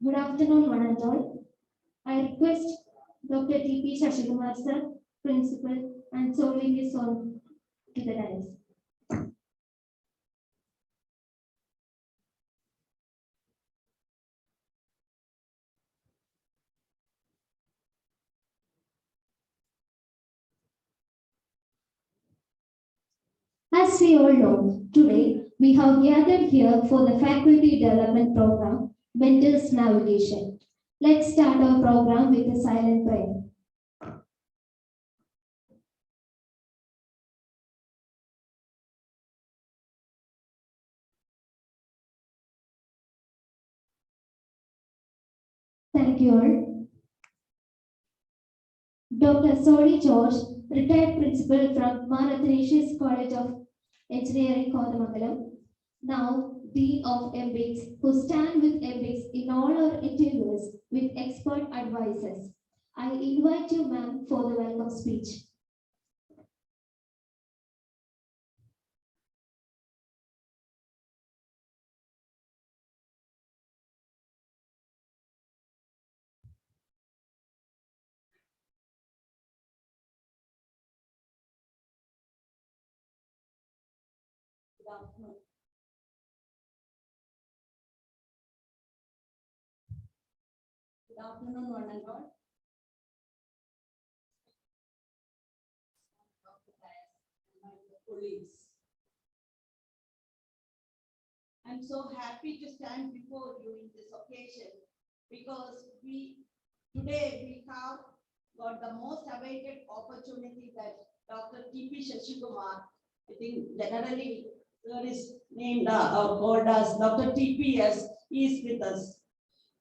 Good afternoon, one and all. I request Dr. T.P. Shashikumar sir, Principal, and Soling is on to the dais. As we all know, today we have gathered here for the Faculty Development Program, Mentors Navigation. Let's start our program with a silent prayer. Thank you all. Dr. Soli George, retired principal from Marathanesius College of Engineering, Kodamangalam, now Dean of MBICS, who stand with MBICS in all our interviews with expert advisors. I invite you, ma'am, for the welcome speech. Good afternoon. Good afternoon, one and all. Colleagues. I'm so happy to stand before you in this occasion because today we have got the most awaited opportunity that Dr. T.P. Shashikumar, I think generally there is named called as Dr. TPS, is with us.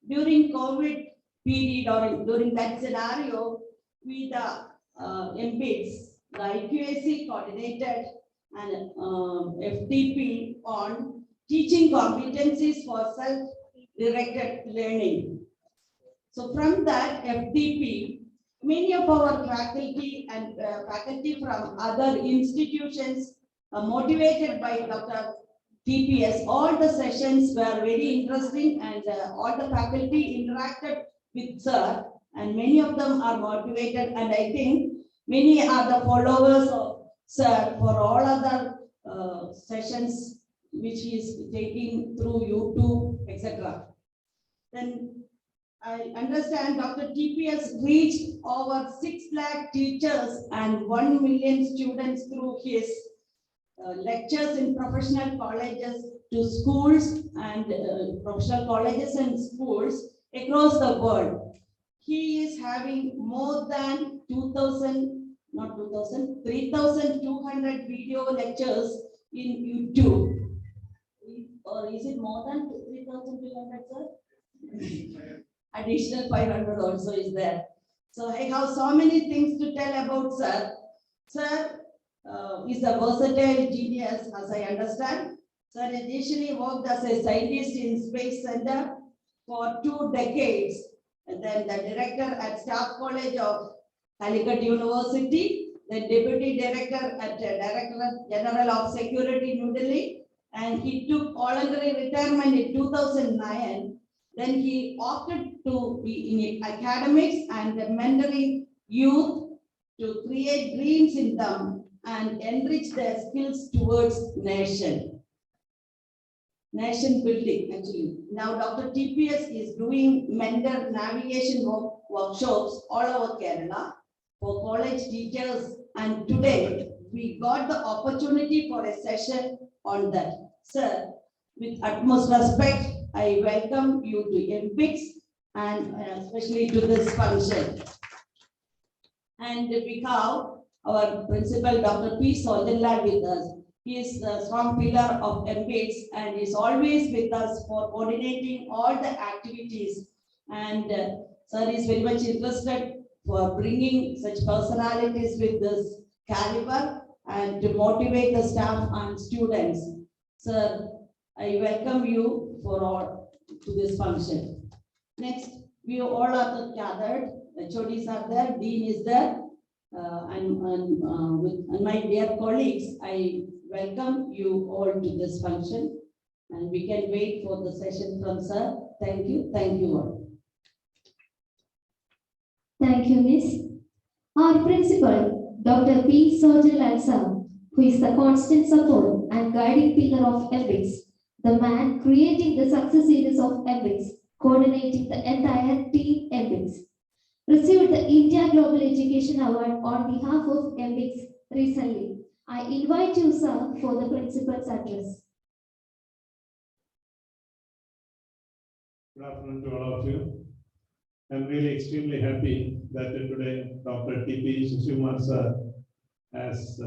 During COVID period or during that scenario, we the MPs, the IQAC coordinated and FTP on teaching competencies for self-directed learning. So from that FTP, many of our faculty and faculty from other institutions motivated by Dr. TPS, all the sessions were very interesting and all the faculty interacted with sir and many of them are motivated and I think many are the followers of sir for all other sessions which he is taking through YouTube, etc. Then I understand Dr. TPS reached over 6 lakh teachers and 1 million students through his lectures in professional colleges to schools and professional colleges and schools across the world. He is having more than 3,200 video lectures in YouTube. Or is it more than 3,200, sir? Additional 500 also is there. So I have so many things to tell about sir. Sir is a versatile genius, as I understand. Sir initially worked as a scientist in Space Center for 2 decades, and then the director at Staff College of Calicut University, the deputy director at Director General of Security, New Delhi, and he took voluntary retirement in 2009. Then he opted to be in academics and mentoring youth to create dreams in them and enrich their skills towards nation building actually. Now Dr. TPS is doing mentor navigation workshops all over Kerala for college teachers and today we got the opportunity for a session on that. Sir, with utmost respect, I welcome you to MPICS and especially to this function. And we have our principal, Dr. P. Sojanlal with us. He is the strong pillar of MPICS and is always with us for coordinating all the activities. And sir is very much interested for bringing such personalities with this caliber and to motivate the staff and students. Sir, I welcome you for all to this function. Next, we all are gathered. HODs are there, Dean is there. And my dear colleagues, I welcome you all to this function and we can wait for the session from sir. Thank you all. Thank you, Miss. Our principal, Dr. P. Sojalansa, who is the constant support and guiding pillar of EPICS, the man creating the success series of EPICS, coordinating the entire team EPICS, received the India Global Education Award on behalf of EPICS recently. I invite you, sir, for the principal's address. Good afternoon to all of you. I'm really extremely happy that today Dr. T.P. Shishimar sir, as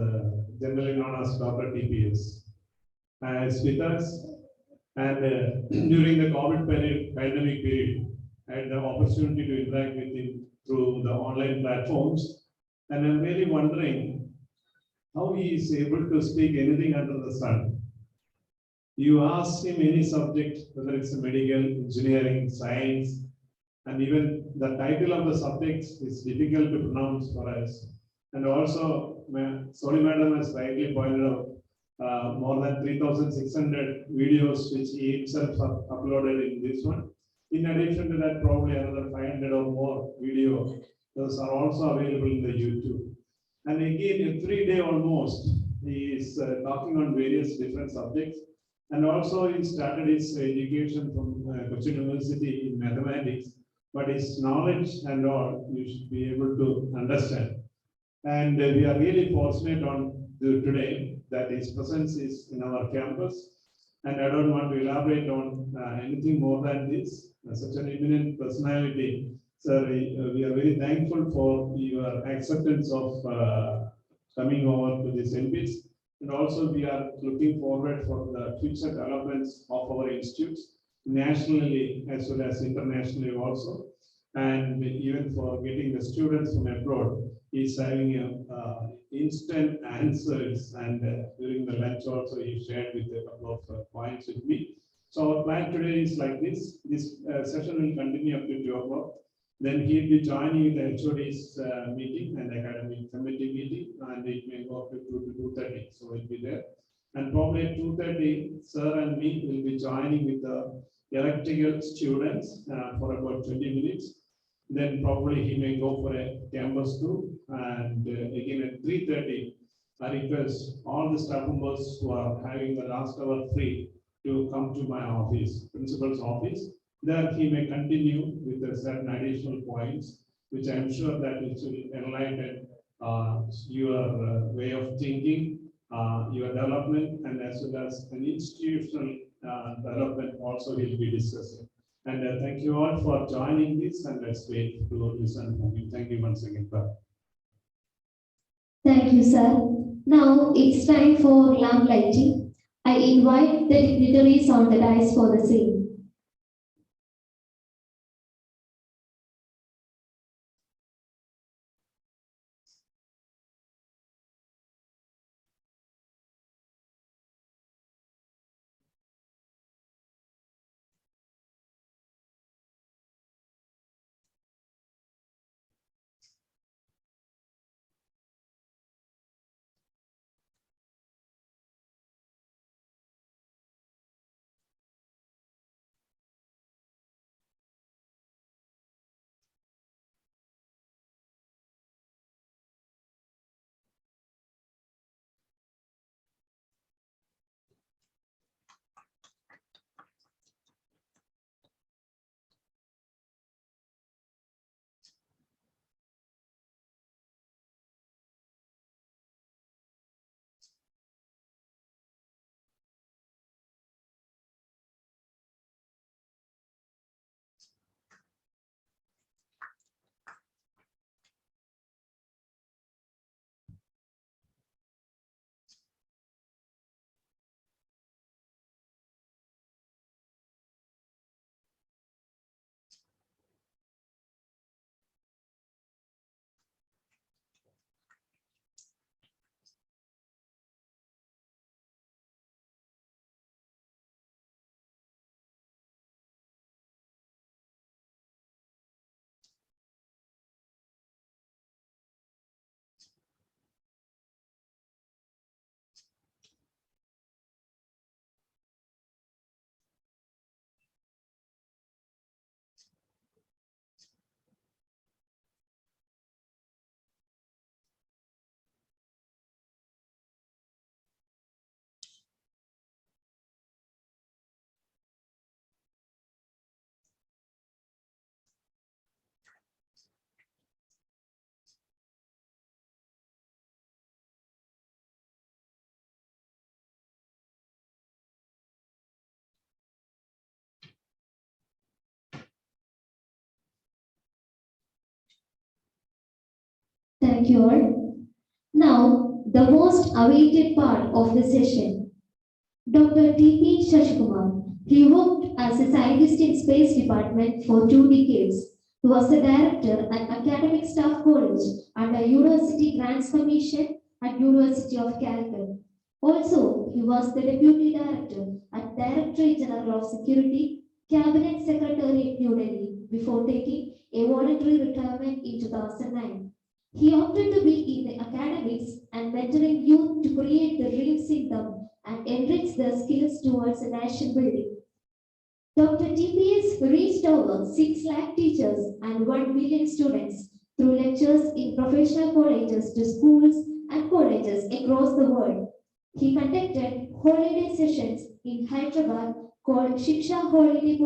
generally known as Dr. TPS, is with us. And during the COVID pandemic period, I had the opportunity to interact with him through the online platforms. And I'm really wondering how he is able to speak anything under the sun. You ask him any subject, whether it's medical, engineering, science, and even the title of the subjects is difficult to pronounce for us. And also, Soli Madam has rightly pointed out more than 3,600 videos which he himself uploaded in this one. In addition to that, probably another 500 or more videos. Those are also available in the YouTube. And again, every day almost, he is talking on various different subjects. And also, he started his education from Cochin University in mathematics. But his knowledge and all, you should be able to understand. And we are really fortunate on today that his presence is in our campus. And I don't want to elaborate on anything more than this. Such an eminent personality. Sir, we are very thankful for your acceptance of coming over to this MPs. And also we are looking forward for the future developments of our institutes, nationally as well as internationally also. And even for getting the students from abroad, he's having instant answers. And during the lunch also, he shared with a couple of points with me. So our plan today is like this. This session will continue up to 2 o'clock. Then he'll be joining the HOD's meeting and academic committee meeting, and it may go up to 2 to 2:30. So we'll be there. And probably at 2:30, sir and me will be joining with the electrical students for about 20 minutes. Then probably he may go for a campus tour. And again at 3:30, I request all the staff members who are having the last hour free to come to my office, principal's office. There he may continue with certain additional points, which I'm sure that it will enlighten your way of thinking, your development, and as well as an institutional development also will be discussing. And thank you all for joining this, and let's wait to listen from you. Thank you once again. Bye. Thank you, sir. Now it's time for lamp lighting. I invite the dignitaries on the dais for the same. Thank you all. Now, the most awaited part of the session. Dr. T.P. Shashikumar. He worked as a scientist in Space Department for 2 decades. He was the director at Academic Staff College under University Grants Commission at University of Calicut. Also, he was the Deputy Director at Directorate General of Security, Cabinet Secretary in New Delhi before taking a voluntary retirement in 2009. He opted to be in the academics and mentoring youth to create the dreams in them and enrich their skills towards a nation building. Dr. TPS reached over 6 lakh teachers and 1 million students through lectures in professional colleges to schools and colleges across the world. He conducted holiday sessions in Hyderabad called Shiksha Holiday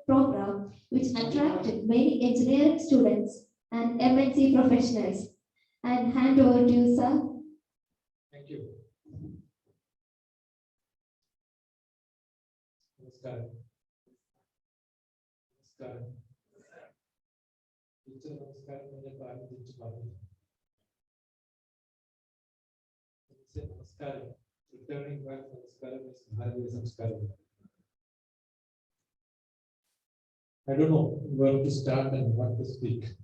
Program, which attracted many engineering students and MNC professionals. And hand over to you, sir. Thank you. Namaskaram. Namaskaram. Teacher, namaskaram. Mujhe paani din chupani. Say namaskaram. Returning back, namaskaram is Bharatiya Samskaram. I don't know where to start and what to speak.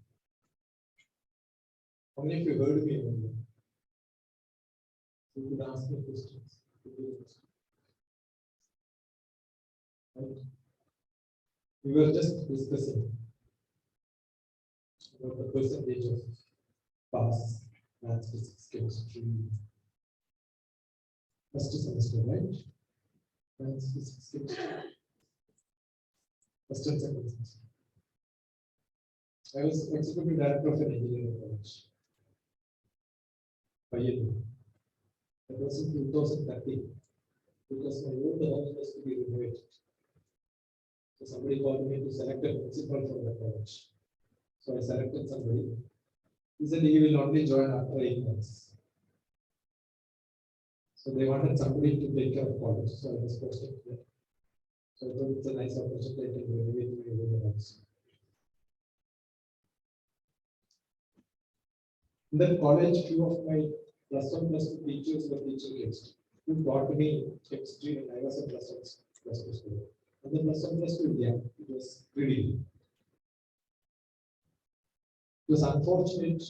How many of you heard me earlier? You could ask me questions. Right? We were just discussing about the percentage of pass, maths, physics, chemistry, first semester, right? Maths, physics, chemistry, first and second semester. I was executive director of an engineering college. That was in 2013, because my old house was to be renovated. So somebody called me to select a principal from the college. So I selected somebody. He said he will only join after 8 months. So they wanted somebody to take care of college. So I was posted there. So I thought it's a nice opportunity to renovate my old house. In that college, few of my +1, +2 teachers were teaching chemistry. Who taught me chemistry when I was a +1, +2 student. And the +1, +2, yeah, it was really. It was unfortunate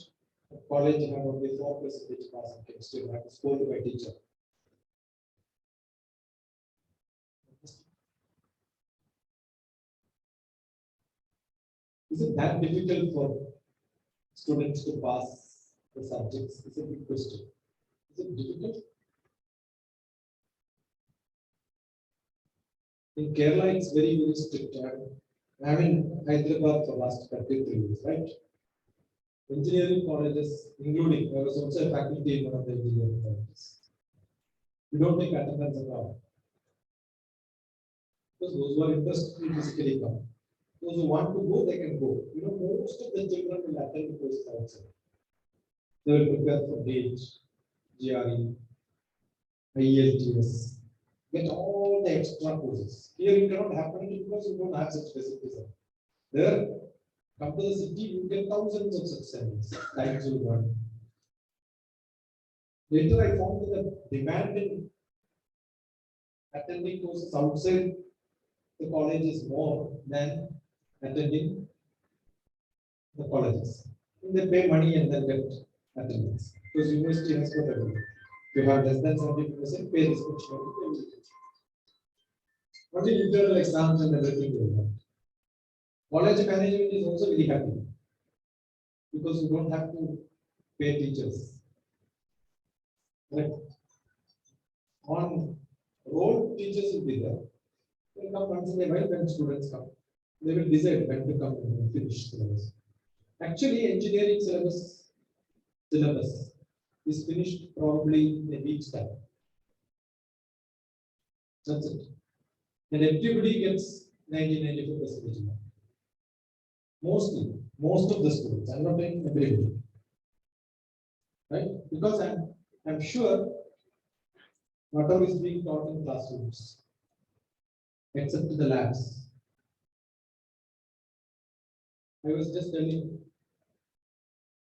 that college had only 4% pass in chemistry. I was scolded by teacher. Is it that difficult for students to pass the subjects? It's a big question. Is it difficult? In Kerala, it's very, very strict. I'm in Hyderabad for the last 33 years, right? Engineering colleges, including, I was also a faculty in one of the engineering colleges. We don't take attendance at all. Because those who are interested will physically come. Those who want to go, they can go. You know, most of the children will attend the courses outside. They will prepare for GATE, GRE, IELTS, get all the extra courses. Here it cannot happen because you don't have such facilities. There, come to the city, you get thousands of such centers. Times will run. Later, I found that the demand in attending courses outside the college is more than attending the colleges. And they pay money and then get attendance. Because university has got everything. If you have less than 70%, pay this much money. Only internal exams and everything will have. College management is also very happy because you don't have to pay teachers. Right? On roll, teachers will be there. They come once in a while when students come. They will decide when to come and finish syllabus. Actually, engineering syllabus is finished probably in a week's time. That's it. And everybody gets 90-95% mark. Mostly, most of the students. I'm not saying everybody. Right? Because I'm sure whatever is being taught in classrooms, except the labs. I was just telling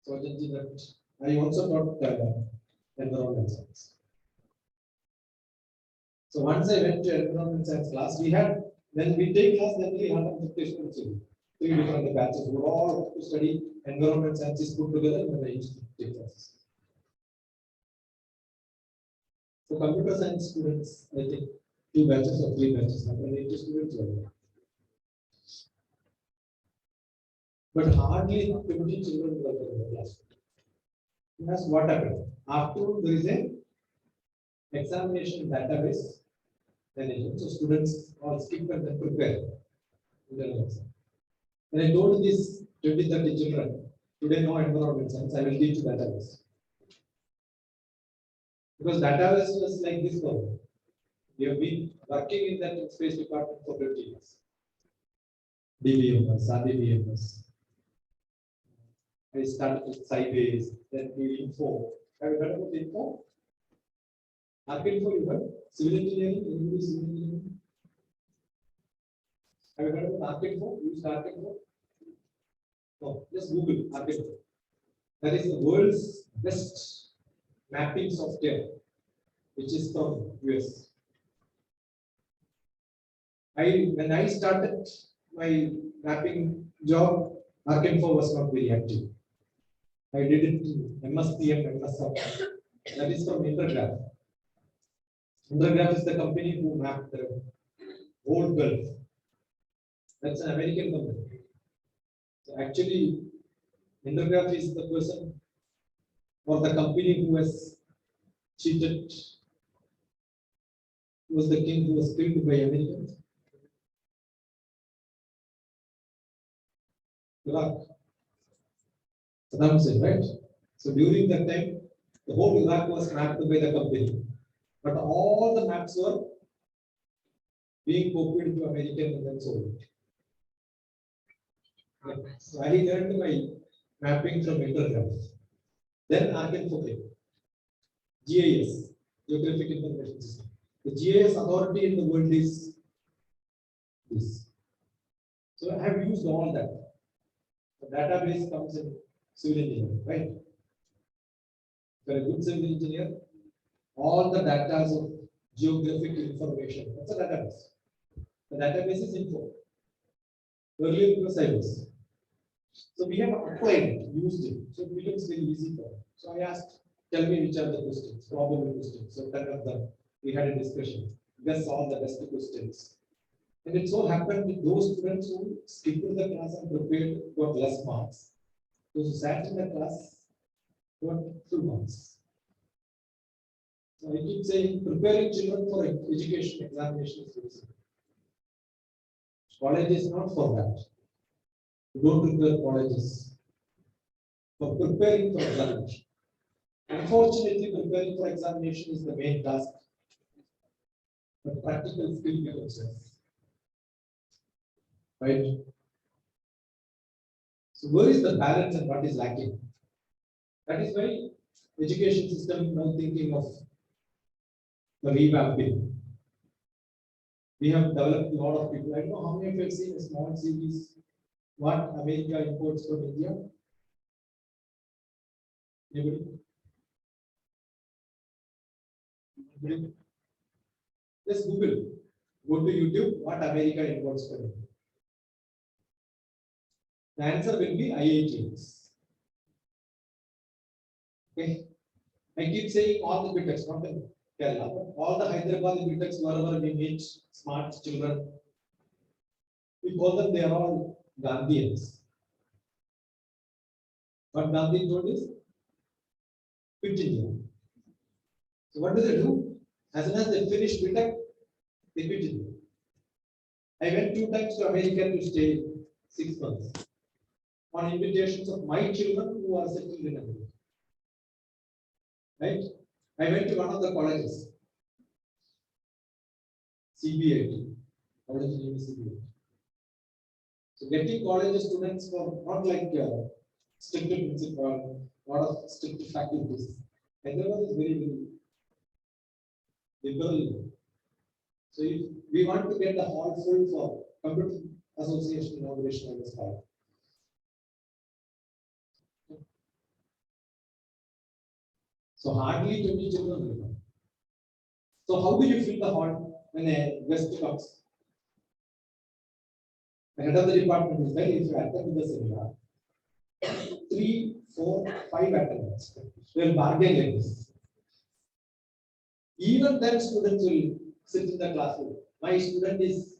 Sojanji that I also taught environment science. So once I went to environment science class, we had, when we take class, then we had 150 students in 3 different batches who were all to study environment sciences put together when I used to take classes. So computer science students, I think 2 batches or 3 batches, 180 students were there. But hardly 20 children were there in the class. That's what happened. After there is a examination database management, so students all skip and then prepare. When I told these 20, 30 children, today no environment science, I will teach you database. Because database was like this one. We have been working in that space department for 20 years. DBMS, RDBMS. I started with Sybase, then we info. Have you heard about info? Arc-info, you heard? Civil engineering, anybody civil engineering? Have you heard about Arc-info? Use Arc-info? No, just Google Arc-info. That is the world's best mapping software, which is from US. When I started my mapping job, Arc-info was not very active. I did it in MSPM, MSR. That is from Intergraph. Intergraph is the company who mapped the whole Gulf. That's an American company. So actually, Intergraph is the person or the company who has cheated, who was the king who was killed by Americans. Iraq. Saddam Hussein, right? So during that time, the whole Iraq was mapped by the company, but all the maps were being copied to American and then sold. So I learned my mapping from Intergraph. Then Arc-info came. GIS, Geographic Information System. The GIS authority in the world is this. So I have used all that. The database comes in civil engineering, right? If you're a good civil engineer, all the data of geographic information, that's a database. The database is info. Earlier it was Sybase. So we have applied it, used it. So it becomes very easy for us. So I asked, tell me which are the questions, probable questions. So 10 of them, we had a discussion. Guess all the best questions. And it so happened with those students who skipped the class and prepared got less marks. Those who sat in the class got full marks. So I keep saying preparing children for education examination is very simple. College is not for that. You don't prepare colleges for preparing for examination. Unfortunately, preparing for examination is the main task, but practical skill becomes less. Right? So where is the balance and what is lacking? That is why education system now thinking of the revamping. We have developed a lot of people. I don't know how many of you have seen a small series, what America imports from India. Anybody? Anybody? Just Google. Go to YouTube, what America imports from India. The answer will be IITs. Okay. I keep saying all the BTECs, not in Kerala, but all the Hyderabad BTECs, wherever we meet smart children, we call them, they are all Gandhians. What Gandhi told is, quit India. So what do? As soon as they finish BTEC, they quit India. I went 2 times to America to stay 6 months on invitations of my children who are settled in America. Right? I went to one of the colleges, CBIT, college name is CBIT. So getting college students for not like strict principal, lot of strict faculties. Hyderabad is very, very liberal. So if we want to get the hall full for Computer Association inauguration, I was So hardly 20 children will come. So how do you fill the hall when a guest comes? The head of the department is there. If you attend the seminar, 3, 4, 5 attendants will bargain like this. Even then, students will sit in the classroom. My student is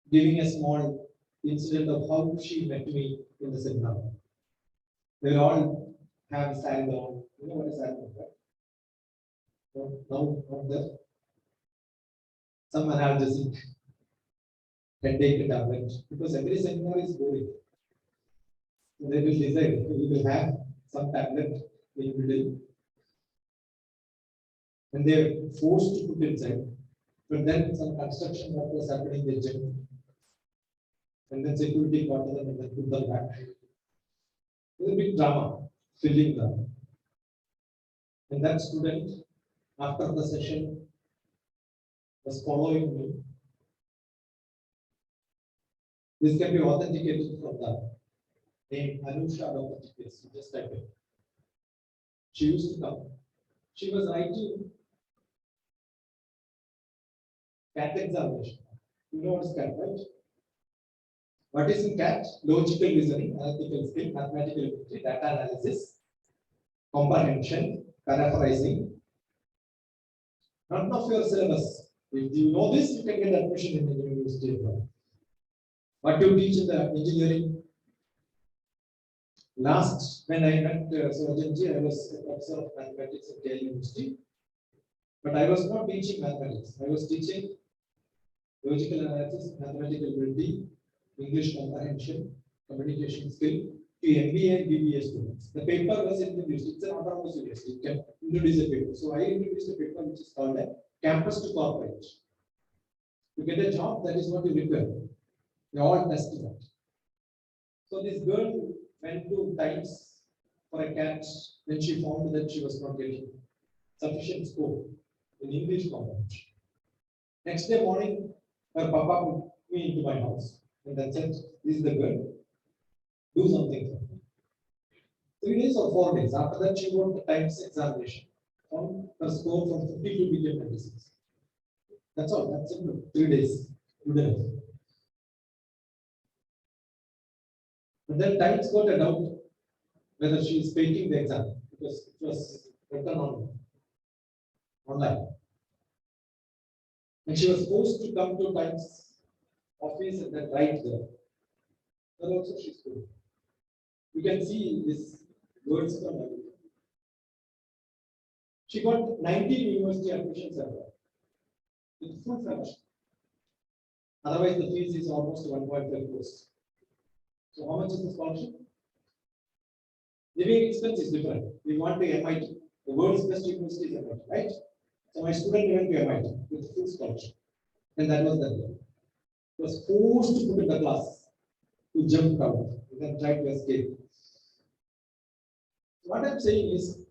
giving a small incident of how she met me in the seminar. They will all have sal down. You know what is sal down, right? No, not there. Some analgesic, headache tablet, because every seminar is boring. So they will decide we will have some tablet in the middle, and they are forced to put inside. But then some construction work was happening in the gym, and then security got them and then put them back. It's a big drama, filling them. And that student, after the session, was following me. This can be authenticated from the name Anusha Dr. TPS. Just type it. She used to come. She was writing CAT examination. You know what is CAT, right? What is in CAT? Logical reasoning, analytical skill, mathematical ability, data analysis, comprehension, paraphrasing. None of your syllabus. If you know this, you can get admission in the university. What you teach in the engineering? Last, when I met Surgeon G, I was a professor of mathematics at Yale University. But I was not teaching mathematics. I was teaching logical analysis, mathematical ability, English comprehension, communication skill to MBA and BBA students. The paper was introduced. It's an autonomous university. You can introduce a paper. So I introduced a paper which is called a campus to corporate. To get a job, that is what you require. They all test that. So this girl went to Times for a CAT when she found that she was not getting sufficient score in English comprehension. Next day morning, her papa put me into my house and then said, "This is the girl. Do something for me." 3 days or 4 days. After that, she wrote the Times examination. On her score from 52 became 96. That's all. That's it. 3 days. 2 days. But then Times got a doubt whether she is faking the exam because it was written online. And she was forced to come to Times office and then write there. Then also she's good. You can see these words from her. She got 19 university admissions at her with full fellowship. Otherwise, the fees is almost 1.5 crores. So how much is the scholarship? Living expense is different. We want to MIT. The world's best university is MIT, right? So my student went to MIT with full scholarship. And that was that year. He was forced to put in the class to jump out and then try to escape. What I'm saying is,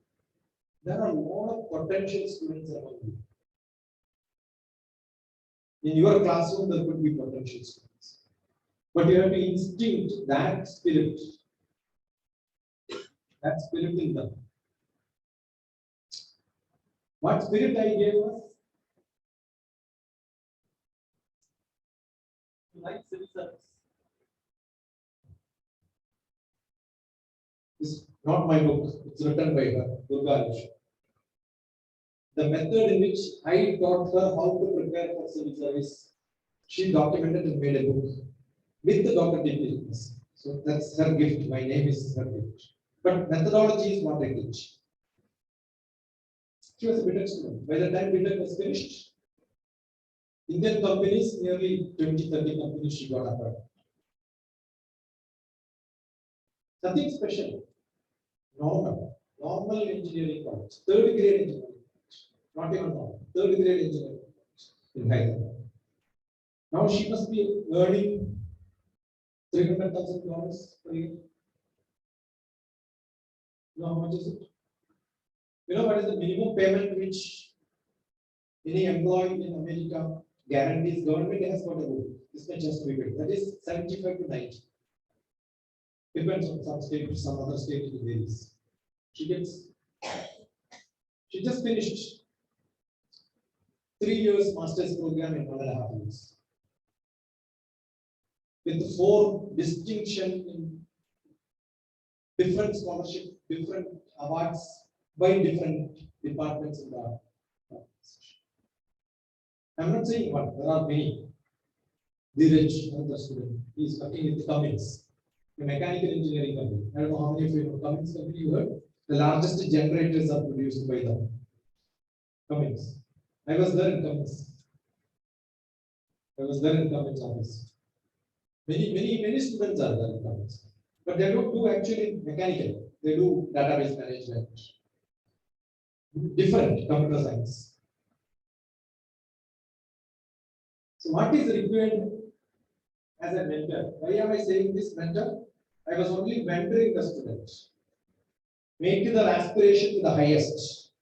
there are a lot of potential students among you. In your classroom, there could be potential students. But you have to instinct that spirit in them. What spirit I gave us? Like civil service. This is not my book, it's written by her, Durga Alish. The method in which I taught her how to prepare for civil service, she documented and made a book with the Dr. T.P. So that's her gift. My name is her gift. But methodology is what I teach. She was a BTech student. By the time BTech was finished, Indian companies, nearly 20-30 companies she got up. Nothing special. Normal engineering college, third grade engineering college, not even normal, third grade engineering college in Hyderabad. Now she must be earning $300,000 per year. You know how much is it? You know what is the minimum payment which any employee in America guarantees? Government has got a rule. This may just be paid. That is 75 to 90. Depends on some state to some other state it varies. She gets She just finished 3 years master's program in 1.5 years. With 4 distinction in different scholarship, different awards by different departments in the organization. I'm not saying one, there are many. Dheeraj, another student, he is working with Cummins, a mechanical engineering company. I don't know how many of you know Cummins company you heard. The largest generators are produced by them. Cummins. I was there in Cummins. I was there in Cummins office. Many students are there in Cummins. But they don't do actually mechanical. They do database management. Different computer science. So what is required as a mentor? Why am I saying this mentor? I was only mentoring the students. Make their aspiration to the highest.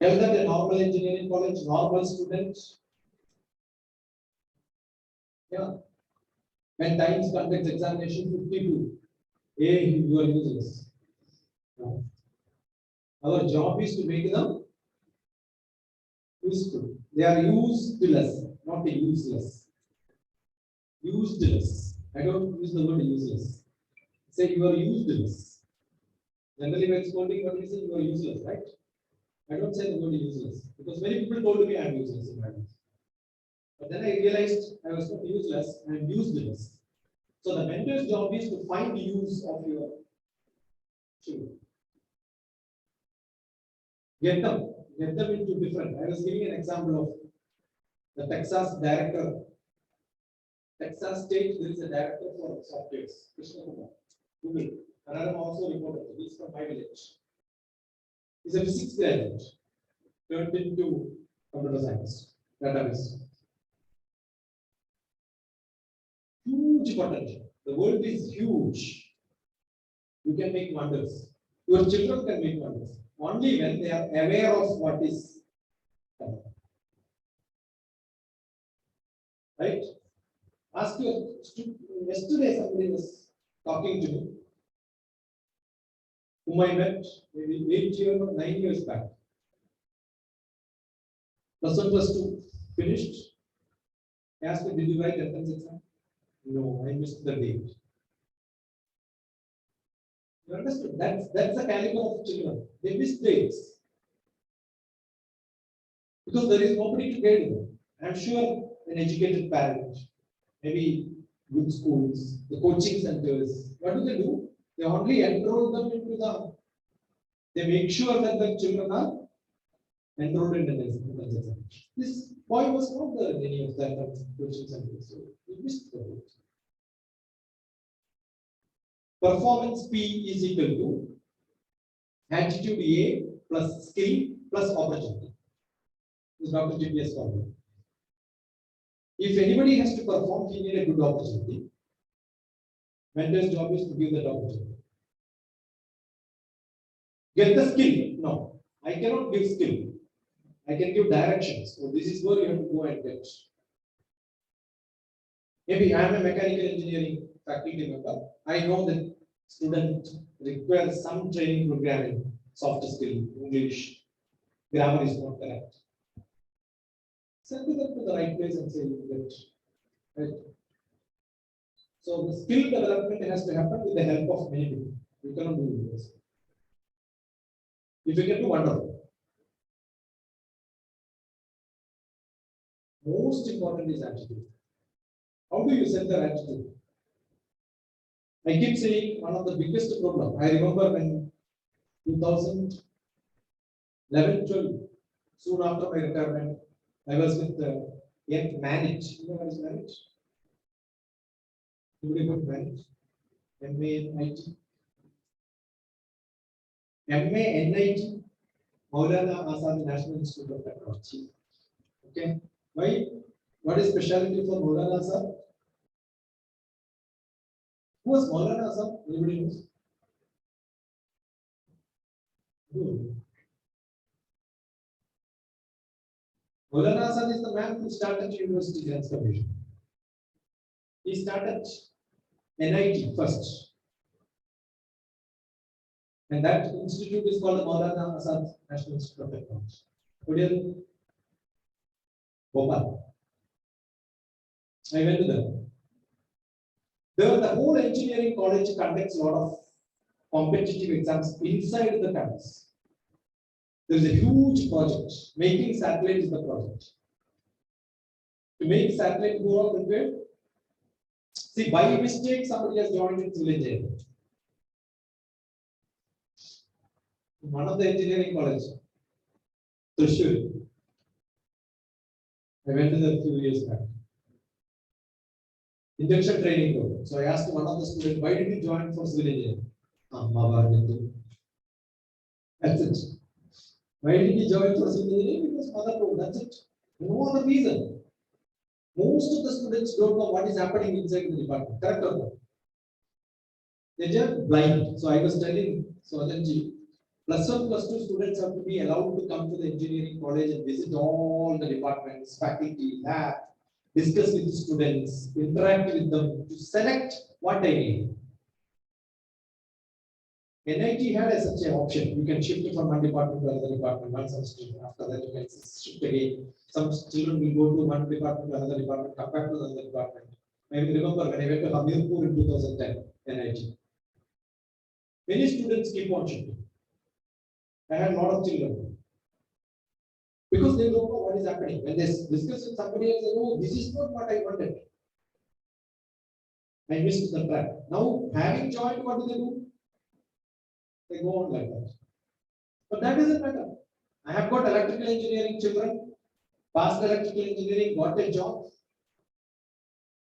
Tell that a normal engineering college, normal students. Yeah. When times conducts examination 52, you are useless. No. Our job is to make them useful. They are useless, not useless. Useless. I don't use the word useless. Say you are useless. Generally, when scolding, what we say, you are useless, right? I don't say the word useless because many people told me I am useless in my life. But then I realized I was not useless, I am useless. So the mentor's job is to find use of your children. Get them into different. I was giving an example of the Texas director. Texas State, there is a director for softwares, Krishna Kumar, Google. And I am also reported. He's from my village. He's a physics graduate, turned into computer science, database. Huge potential. The world is huge. You can make wonders. Your children can make wonders. Only when they are aware of what is coming. Right? Ask your yesterday somebody was talking to me, whom I met maybe 8 years or 9 years back. +1, +2 finished. I asked him, did you write entrance exam? No, I missed the date. You understood? That's the caliber of children. They miss dates. Because there is nobody to guide them. I'm sure an educated parent, maybe good schools, the coaching centers, what do? They only enroll them into they make sure that the children are enrolled in the entrance exam. This boy was not there in any of that coaching centers, so he missed the date. Performance P is equal to attitude A plus skill plus opportunity. This is Dr. GPS formula. If anybody has to perform, he needs a good opportunity. Mentor's job is to give that opportunity. Get the skill. No, I cannot give skill. I can give directions. So this is where you have to go and get. Maybe I am a mechanical engineering faculty member. I know that student requires some training programming, soft skill, English, grammar is not correct. Send them to the right place and say you get right. So the skill development has to happen with the help of many people. You cannot do this. If you can do wonderful. Most important is attitude. How do you set their attitude? I keep saying one of the biggest problem. I remember when 2011-12, soon after my retirement, I was with Manage. You know what is Manage? Anybody got Manage? MANIT. MANIT. Maulana Azad National Institute of Technology. Okay. Why? What is specialty for Maulana Azad? Who was Maulana Azad? Anybody knows? Who? Maulana Azad is the man who started University Grants Commission. He started NIT first. And that institute is called the Maulana Azad National Institute of Technology. Korean, Bhopal. I went to them. There, the whole engineering college conducts a lot of competitive exams inside the campus. There is a huge project. Making satellite is the project. To make satellite go up prepared. See, by mistake, somebody has joined in civil engineering. One of the engineering college, Trishur. I went to there a few years back. Induction training program. So I asked one of the students, why did you join for civil engineering? That's it. Why did you join for civil engineering? Because mother told, that's it. No other reason. Most of the students don't know what is happening inside the department. Correct or not? They're just blind. So I was telling Sojanji, +1, +2 students have to be allowed to come to the engineering college and visit all the departments, faculty, lab, discuss with the students, interact with them to select what they need. NIT had such an option. You can shift it from one department to another department, one semester. After that, you can shift again. Some children will go to one department to another department, come back to another department. I remember when I went to Hamirpur in 2010, NIT. Many students keep on shifting. I had a lot of children. Because they don't know what is happening. When they discuss with somebody else, they say, oh, this is not what I wanted. I missed the track. Now, having joined, what do? They go on like that. But that doesn't matter. I have got electrical engineering children, passed electrical engineering, got a job,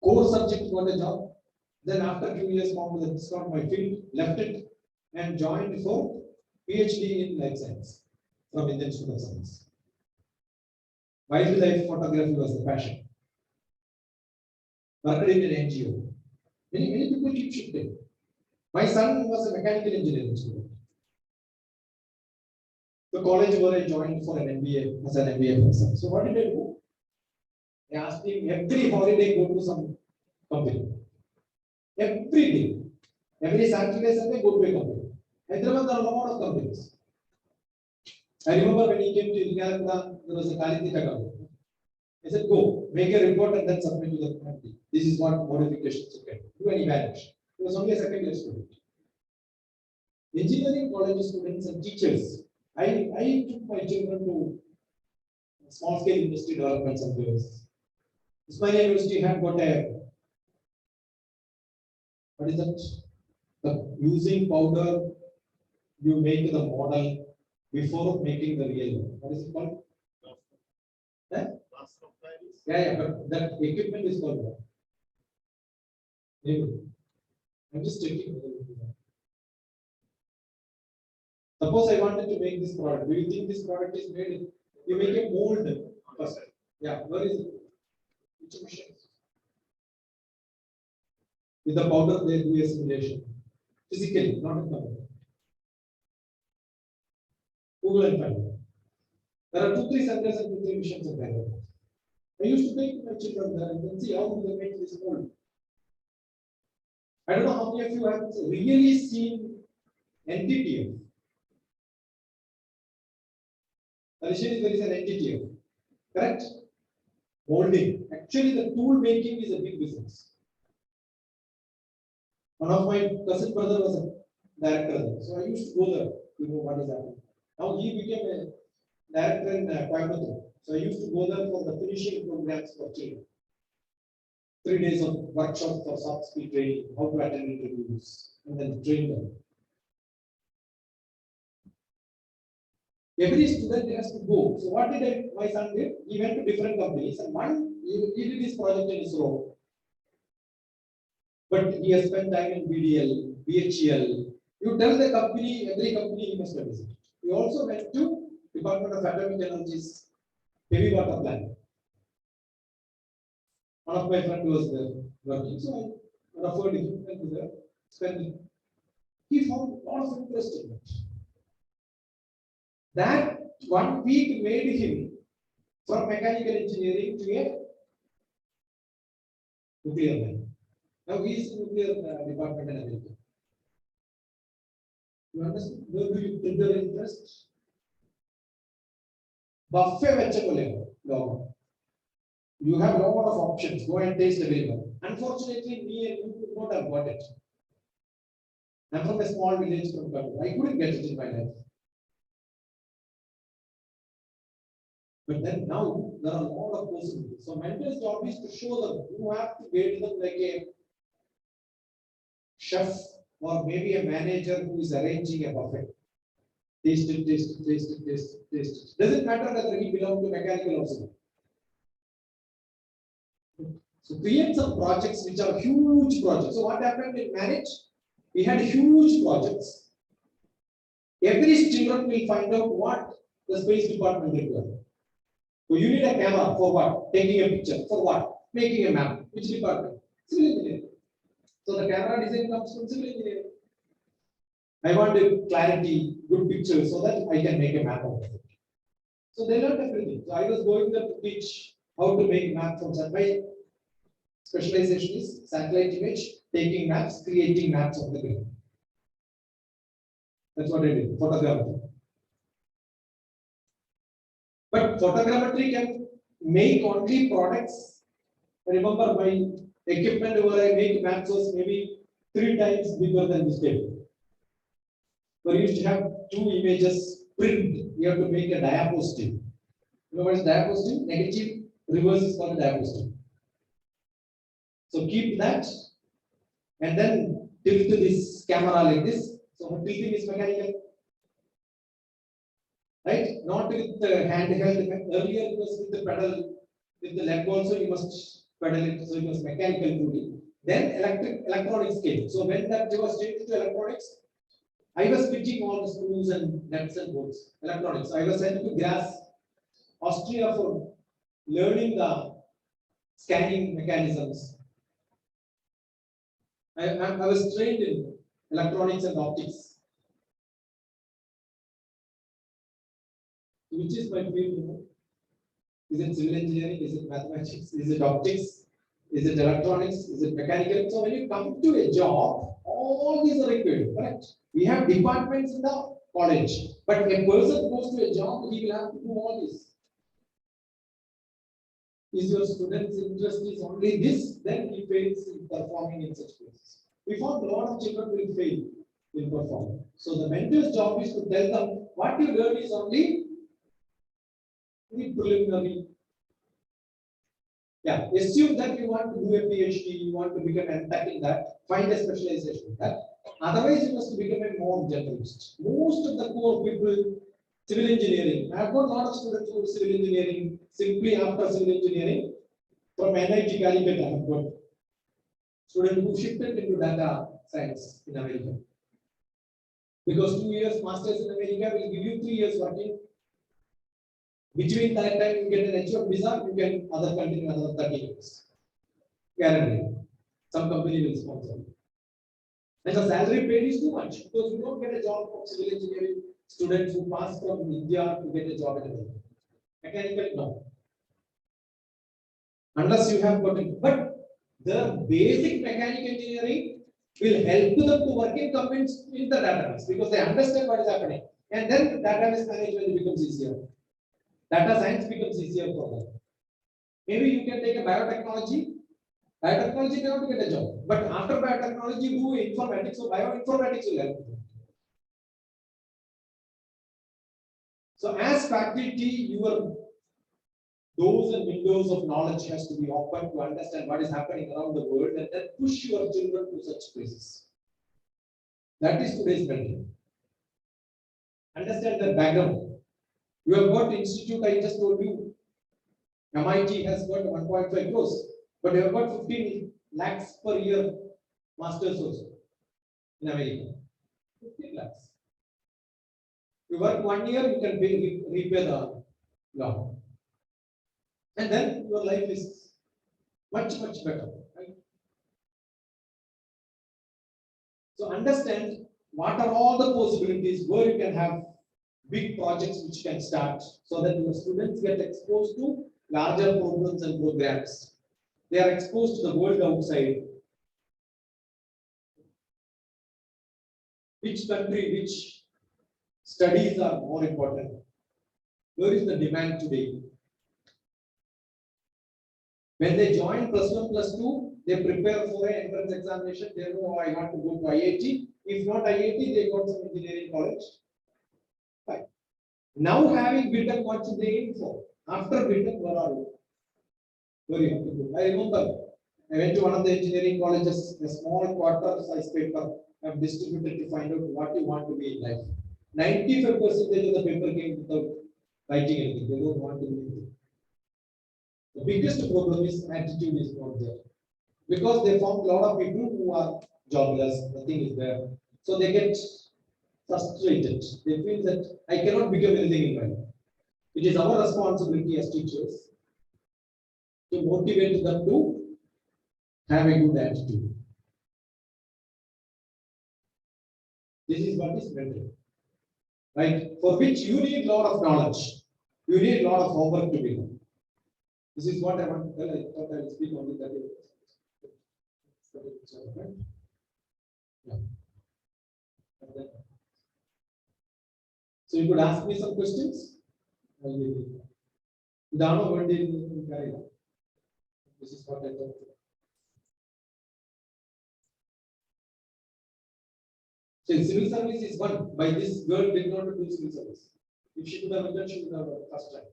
core subject got a job. Then after 2 years, found that it's not my field, left it and joined for PhD in life science from Indian Institute of Science. Wildlife photography was the passion. Worked in an NGO. Many people keep shifting. My son was a mechanical engineering student. The college where I joined for an MBA as an MBA person. So what did I do? I asked him every holiday go to some company. Every day. Every Saturday, Sunday go to a company. Hyderabad there are a lot of companies. I remember when he came to India, there was a Kalitika company. I said, go, make a report and then submit to the company. This is what modifications you can do an evaluation. He was only a second year student. Engineering college students and teachers. I took my children to small scale industry development centers. Ismail University had got a, what is that? The using powder, you make the model before making the real one. What is it called? Yeah, but that equipment is called what? Maybe. I'm just checking. Suppose I wanted to make this product. Do you think this product is made? You make a mold first. Yeah, where is it? Which machine? With the powder, they do a simulation. Physically, not in powder. Google and find it. There are 2-3 centers and 2-3 missions in Bangalore. I used to take my children there and then see how they make this mold. I don't know how many of you have really seen NTTF. There is an NTTF, correct? Molding. Actually, the tool making is a big business. One of my cousin brother was a director there, so I used to go there to know what is happening. Now he became a director in Coimbatore, so I used to go there for the finishing programs for children. 3 days of workshop for soft skill training, how to attend interviews, and then train them. Every student has to go. So what did my son did? He went to different companies, and one he did his project in ISRO. But he has spent time in BDL, BHEL. You tell the company, every company he must have visited. He also went to Department of Atomic Energy's heavy water plant. One of my friends was there working, so I referred him to there, spending. He found a lot of interest in it. That 1 week made him from mechanical engineering to a nuclear man. Now he is in nuclear department in America. You understand? Where do you trigger interest? Buffet vegetable logo. You have a lot of options. Go and taste everywhere. Unfortunately, me and you could not have got it. I'm from a small village from Kannur. I couldn't get it in my life. But then now there are a lot of possibilities. So mentor's job is to show them. You have to guide them like a chef or maybe a manager who is arranging a buffet. Taste it, taste it, taste it, taste it, taste it. Doesn't matter whether he belongs to mechanical or civil. So create some projects which are huge projects. So what happened in marriage? We had huge projects. Every children will find out what the space department requires. So you need a camera for what? Taking a picture. For what? Making a map. Which department? Civil engineering. So the camera design comes from civil engineering. I want a clarity, good picture so that I can make a map of it. So they learned everything. So I was going there to teach how to make map from satellite. Specialization is satellite image, taking maps, creating maps of the grid. That's what I did. Photogrammetry. But photogrammetry can make only products. I remember my equipment where I make maps was maybe 3 times bigger than this table. We used to have 2 images print. We have to make a diapositive. You know what is diapositive? Negative reverse is called diapositive. So keep that and then tilt this camera like this. So tilting is mechanical. Right? Not with the handheld. Earlier it was with the pedal. With the leg also you must pedal it. So it was mechanical fully. Then electronics came. So when that was changed to electronics, I was fitting all the screws and nuts and bolts. Electronics. I was sent to Graz, Austria for learning the scanning mechanisms. I was trained in electronics and optics. Which is my field? Is it civil engineering? Is it mathematics? Is it optics? Is it electronics? Is it mechanical? So when you come to a job, all these are required, correct? We have departments in the college, but a person goes to a job, he will have to do all this. Is your student's interest is only this, then he fails in performing in such places. We found a lot of children will fail in performing. So the mentor's job is to tell them what you learn is only preliminary. Yeah, assume that you want to do a PhD, you want to become an tech in that, find a specialization in that. Otherwise, you must become a more generalist. Most of the core people, civil engineering. I have got a lot of students who are civil engineering, simply after civil engineering, from NIT Calicut, I have got students who shifted into data science in America. Because 2 years masters in America will give you 3 years working. Between that time, you get an H1 visa, you can other continue another 30 years. Guaranteed. Some company will sponsor. And the salary paid is too much because you don't get a job from civil engineering students who pass from India to get a job in America. Mechanical, no. Unless you have got it. But the basic mechanical engineering will help them to work in companies in the database because they understand what is happening. And then database management becomes easier. Data science becomes easier for them. Maybe you can take a biotechnology. Biotechnology cannot get a job. But after biotechnology, do informatics. So bioinformatics will help. So as faculty, your doors and windows of knowledge has to be open to understand what is happening around the world and then push your children to such places. That is today's mentoring. Understand their background. You have got institute, I just told you. MIT has got 1.5 crores, but you have got 15 lakhs per year masters also in America. 15 lakhs. You work 1 year, you can repay the loan. And then your life is much, much better. Right? So understand what are all the possibilities where you can have big projects which can start so that your students get exposed to larger problems and programs. They are exposed to the world outside. which country, which studies are more important? Where is the demand today? When they join +1, +2, they prepare for an entrance examination. They know, oh, I want to go to IIT. If not IIT, they go to some engineering college. Right. Now having BTech, what should they aim for? After BTech, where are you? Where you have to go? I remember I went to one of the engineering colleges, a small quarter size paper I have distributed to find out what you want to be in life. 95% of the paper came without writing anything. They don't want to be anything. The biggest problem is attitude is not there. Because they found a lot of people who are jobless, nothing is there. So they get frustrated. They feel that I cannot become anything in life. It is our responsibility as teachers to motivate them to have a good attitude. This is what is mental. Right? For which you need a lot of knowledge. You need a lot of homework to be done. This is what I want to tell. I thought I will speak only that. Yeah. So you could ask me some questions. Dano one day in Kerala. This is what I thought. So civil service is one. By this girl did not do civil service. If she could have done, she would have first time.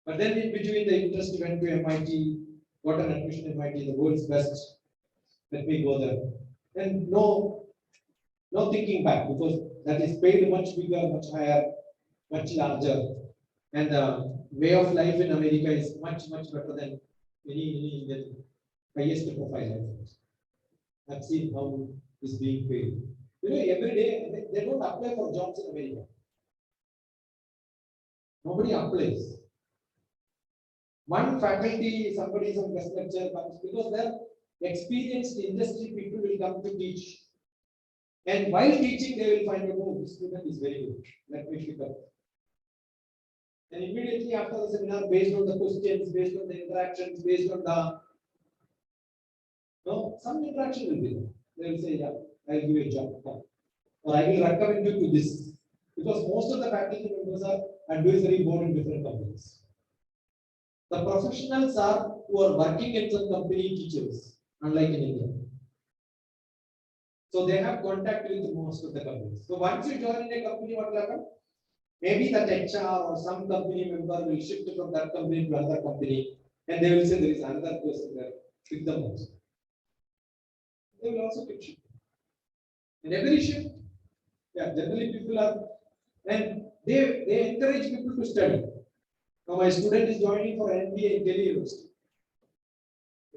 But then in between the interest went to MIT, got an admission in MIT, the world's best. Let me go there. And no thinking back, because that is paid much bigger, much higher, much larger. And the way of life in America is much better than any Indian highest profile. I've seen how it's being paid. You know, every day they don't apply for jobs in America. Nobody applies. One faculty, somebody, some guest lecturer comes because they're experienced industry people will come to teach. And while teaching, they will find out, oh, this student is very good. Let me pick up. And immediately after the seminar, based on the questions, based on the interactions, based on the some interaction will be there. They will say, yeah, I will give you a job. Or I will recommend you to this. Because most of the faculty members are advisory board in different companies. The professionals are who are working in some company teachers, unlike in India. So they have contact with most of the companies. So once you join in a company, what will happen? Maybe that HR or some company member will shift from that company to another company, and they will say there is another person there. Pick them also. They will also keep shifting. In every shift, yeah, generally people are, and they encourage people to study. Now my student is joining for MBA in Delhi University.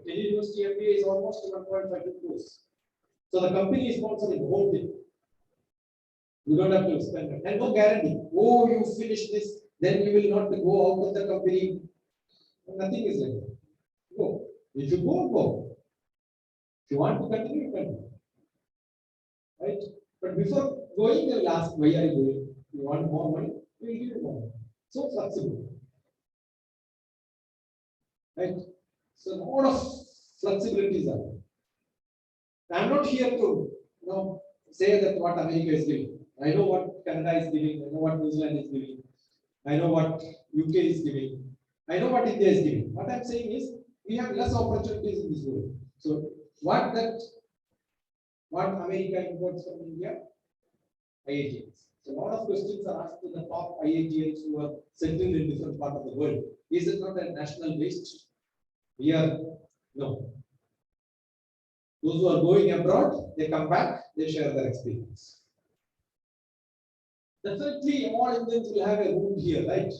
Delhi University MBA is almost 1.5 crores. So the company is sponsoring the whole thing. You don't have to spend it. And no guarantee. Oh, you finish this, then you will not go out of the company. Nothing is like that. Go. If you go, go. If you want to continue, you continue. Right? But before going, they will ask, why are you going? You want more money? We will give you more money. So flexible. Right? So a lot of flexibilities are there. I'm not here to say that what America is giving. I know what Canada is giving. I know what New Zealand is giving. I know what UK is giving. I know what India is giving. What I'm saying is we have less opportunities in this world. So what America imports from India? IITs. So a lot of questions are asked to the top IITs who are settled in different parts of the world. Is it not a national waste? No. Those who are going abroad, they come back, they share their experience. Definitely, all Indians will have a room here, right?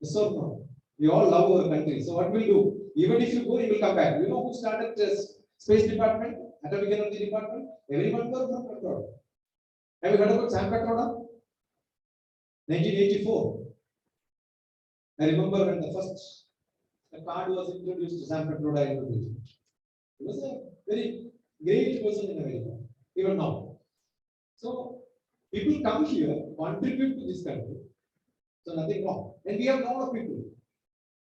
Yes or no? We all love our country. So what we'll do? Even if you go, you will come back. You know who started this space department, atomic energy department? Everyone was from abroad. Have you heard about Sam Petroda? 1984. I remember when the card was introduced to Sam Petroda. He was a very great person in America, even now. So people come here, contribute to this country. So nothing wrong. And we have a lot of people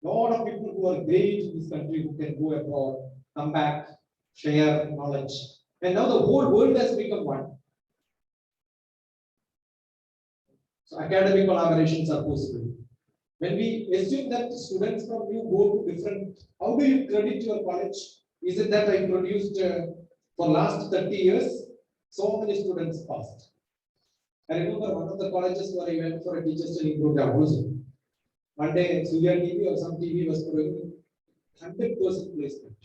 who are great in this country who can go abroad, come back, share knowledge. And now the whole world has become one. So academic collaborations are possible. When we assume that students from you go to different, how do you credit your college? Is it that I produced for last 30 years, so many students passed? I remember one of the colleges where I went for a teacher's training program also. One day, Surya TV or some TV was providing 100% placement.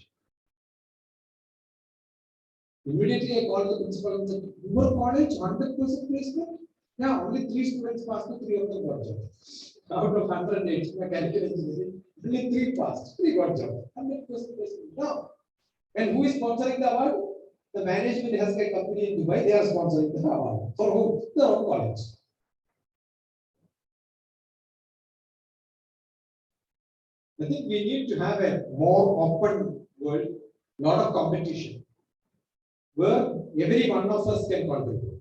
Immediately, I called the principal and said, "Your college 100% placement? Yeah, only 3 students passed, 3 of them got job. Out of 108, mechanical engineering, only 3 passed, 3 got job. 100% placement. Now, and who is sponsoring the award? The management has a company in Dubai, they are sponsoring the award. For who? Their own college. I think we need to have a more open world, lot of competition, where every one of us can contribute.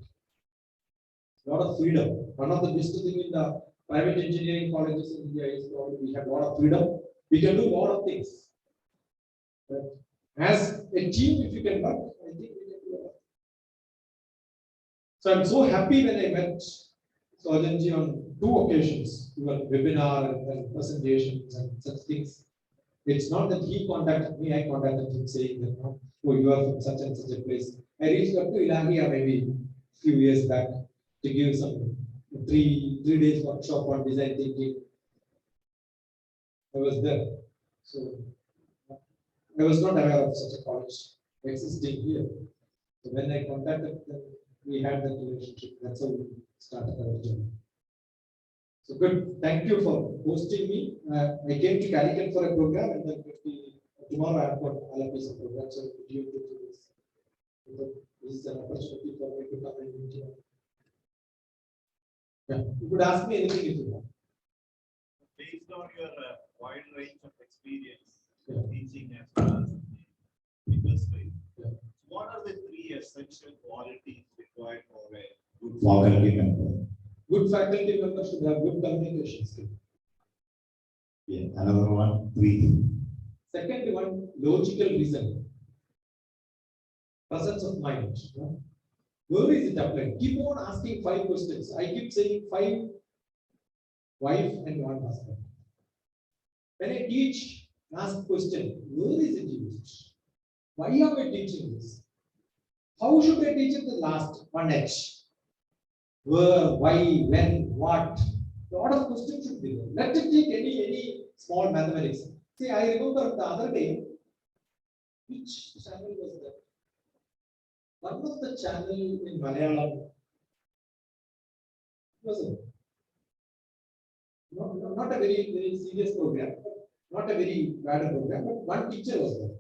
Lot of freedom. One of the best thing in the private engineering colleges in India is probably we have a lot of freedom. We can do a lot of things. But as a team, if you can work, I think we can do a lot. So I'm so happy when I met Sojanji on 2 occasions, even webinar and presentations and such things. It's not that he contacted me, I contacted him saying that, oh, you are from such and such a place. I reached up to Ilahia maybe a few years back to give some 3 days workshop on design thinking. I was there. So I was not aware of such a college existing here. So when I contacted them, we had that relationship. That's how we started our journey. So good. Thank you for hosting me. I came to Calicut for a program, and then tomorrow I have got a piece of program. So you do this. This is an opportunity for me to come and meet you. Yeah, you could ask me anything if you want. Based on your wide range of experience Yeah. teaching as well as the industry, Yeah. what are the 3 essential qualities required for a good faculty member? Good faculty members should have good communication skills. Yeah, another one, 3. Second one, logical reasoning. Presence of mind. Where is it applied? Keep on asking 5 questions. I keep saying 5 wife and 1 husband. When I teach, ask question, where is it used? Why am I teaching this? How should I teach it the last 1H? Where, why, when, what? A lot of questions should be there. Let it take any small mathematics. See, I remember the other day, which channel was that? One of the channel in Malayalam was it? Not a very serious program, not a very bad program, but one teacher was there.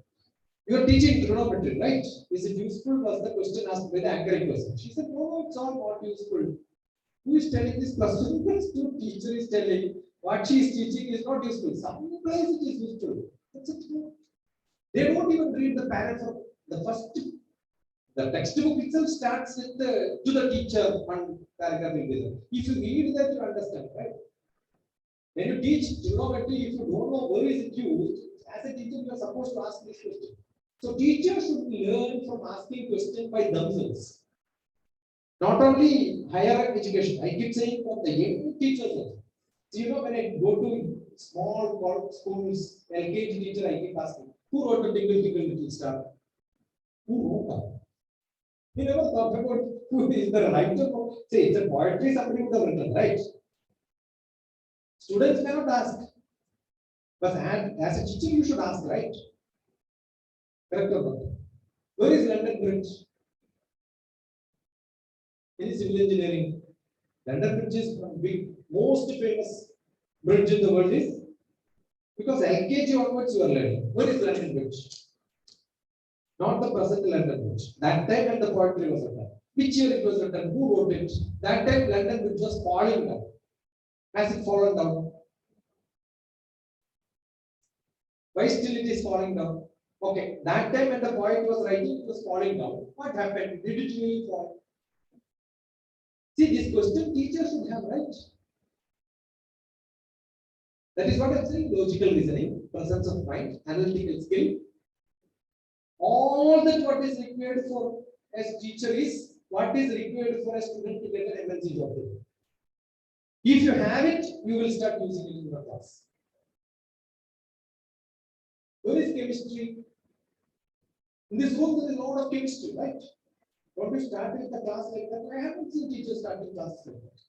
You are teaching trigonometry, right? Is it useful? Was the question asked by the anchoring person. She said, no, it's all not useful. Who is telling this question? The teacher is telling what she is teaching is not useful. Some place it is useful. That's it. They don't even read the paragraph. The first, the textbook itself starts with the to the teacher one paragraph will be there. If you read that, you understand, right? When you teach trigonometry, if you don't know where is it used, as a teacher, you are supposed to ask this question. So teachers should learn from asking questions by themselves. Not only higher education, I keep saying from the young teachers also. So you know, when I go to small schools, LKG teacher, I keep asking, who wrote the Tingle Tingle Little Star? Who wrote that? He never thought about who is the writer. Say it's a poetry, somebody would have written, right? Students cannot ask. But as a teacher, you should ask, right? Correct or not? Where is London Bridge? In civil engineering, London Bridge is one big, most famous bridge in the world is because LKG onwards you are learning. Where is London Bridge? Not the present London Bridge. That time when the poetry was written. Which year it was written? Who wrote it? That time London Bridge was falling down. Has it fallen down? Why still it is falling down? Okay, that time when the poet was writing, it was falling down. What happened? Did it really fall? See, this question teachers should have, right? That is what I'm saying, logical reasoning, presence of mind, analytical skill. All that what is required for a teacher is what is required for a student to get an MNC job. If you have it, you will start using it in your class. Where is chemistry? In this room, there is a lot of chemistry, right? Don't we start with the class like that? I haven't seen teachers starting classes like that.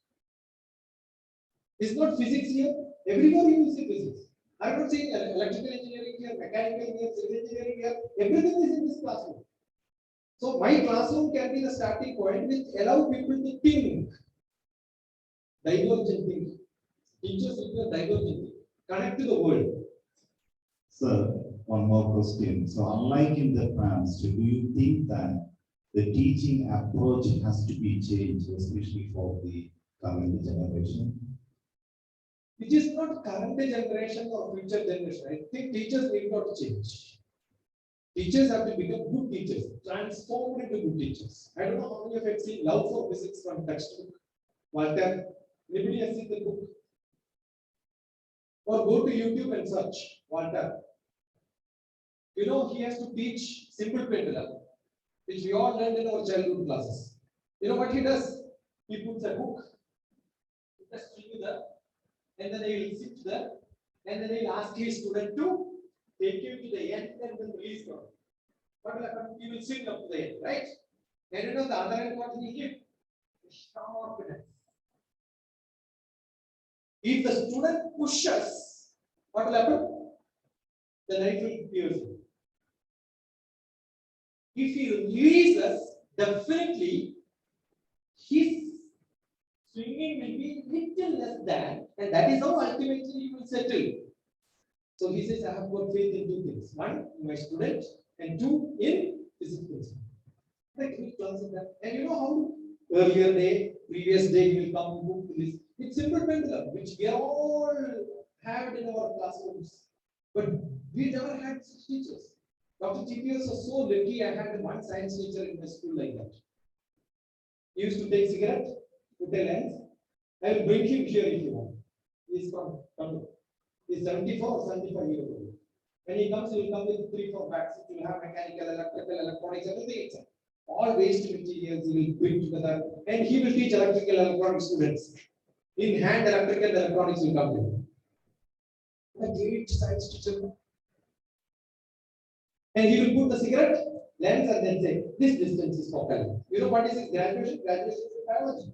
It's not physics here. Everywhere you will see physics. I'm not saying electrical engineering here, mechanical here, civil engineering here. Everything is in this classroom. So my classroom can be the starting point which allow people to think. Divergent thinking. Teachers require divergent thinking. Connect to the world. Sir, one more question. So unlike in the past, do you think that the teaching approach has to be changed, especially for the current generation? It is not current generation or future generation. I think teachers need not change. Teachers have to become good teachers, transformed into good teachers. I don't know how many of you have seen Love for Physics from textbook. Walter, anybody has seen the book? Or go to YouTube and search Walter. You know, he has to teach simple pendulum, which we all learned in our childhood classes. You know what he does? He puts a hook, just string there, and then he will sit there, and then he'll ask his student to take him to the end and then release him. What will happen? He will swing up to the end, right? And you know the other end what he give? Sharpness. If the student pushes, what will happen? The knife will pierce him. If he releases, definitely his swinging will be little less than, and that is how ultimately you will settle. So he says, I have got faith in two things. One, in my student, and two, in physics. Like we class in that. And you know how earlier day, previous day, you will come book to this. It's simple pendulum, which we are all had in our classrooms. But we never had such teachers. Dr. TPS was so lucky. I had one science teacher in my school like that. He used to take cigarette, put a lens. I will bring him here if you want. He's from Kannur. He's 74 or 75 years old. When he comes, he will come with 3-4 bags. He will have mechanical, electrical, electronics, everything inside. All waste materials he will bring together, and he will teach electrical electronic students. In hand, electrical electronics will come to him. A great science teacher. And he will put the cigarette lens and then say, this distance is focal. You know what is his graduation? Graduation is in biology.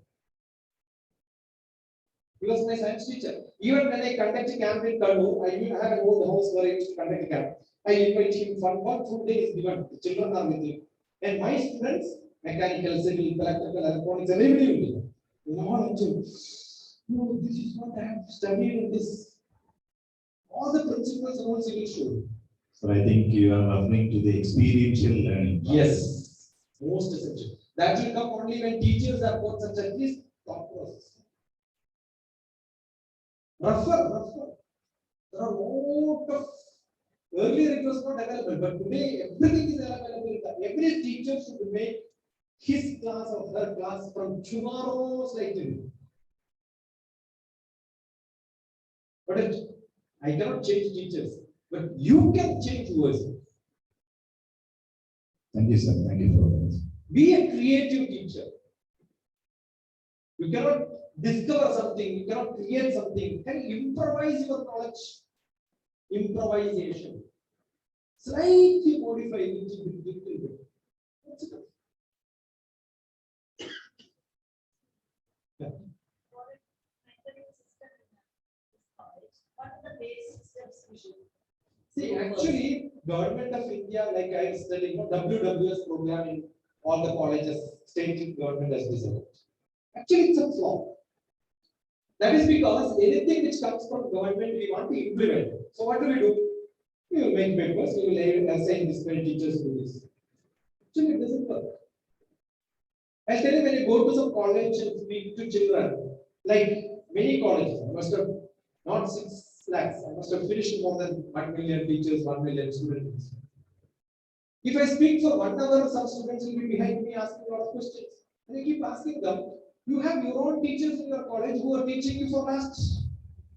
He was my science teacher. Even when I conduct a camp in Kannur, I have an old house where I used to conduct a camp. I invite him for one full day is given. The children are with him. And my students, mechanical, civil, electrical, electronics, and everybody will be there. You know, no, this is what I have studied in this. All the principles and rules he will show. So I think you are referring to the experiential learning. Yes, most essential. That will come only when teachers have got such at least thought process. Rougher. There are a lot of, earlier it was not available, but today everything is available. Every teacher should make his class or her class from tomorrow's like today. But I cannot change teachers, but you can change yourself. Thank you, sir. Thank you for that. Be a creative teacher. You cannot discover something, you cannot create something, and improvise your knowledge. Improvisation. Slightly modify it little bit. That's it. Yeah. What are the basic steps we should? See, actually, Government of India, like I was telling you, WWS program in all the colleges, state government has decided. Actually, it's a flaw. That is because anything which comes from government, we want to implement. So what do? We will make papers, we will assign this many teachers to this. Actually, it doesn't work. I'll tell you, when you go to some college and speak to children, like many colleges, I must have not 6 lakhs, I must have finished more than 1 million teachers, 1 million students. If I speak for 1 hour, some students will be behind me asking a lot of questions. And I keep asking them, you have your own teachers in your college who are teaching you for last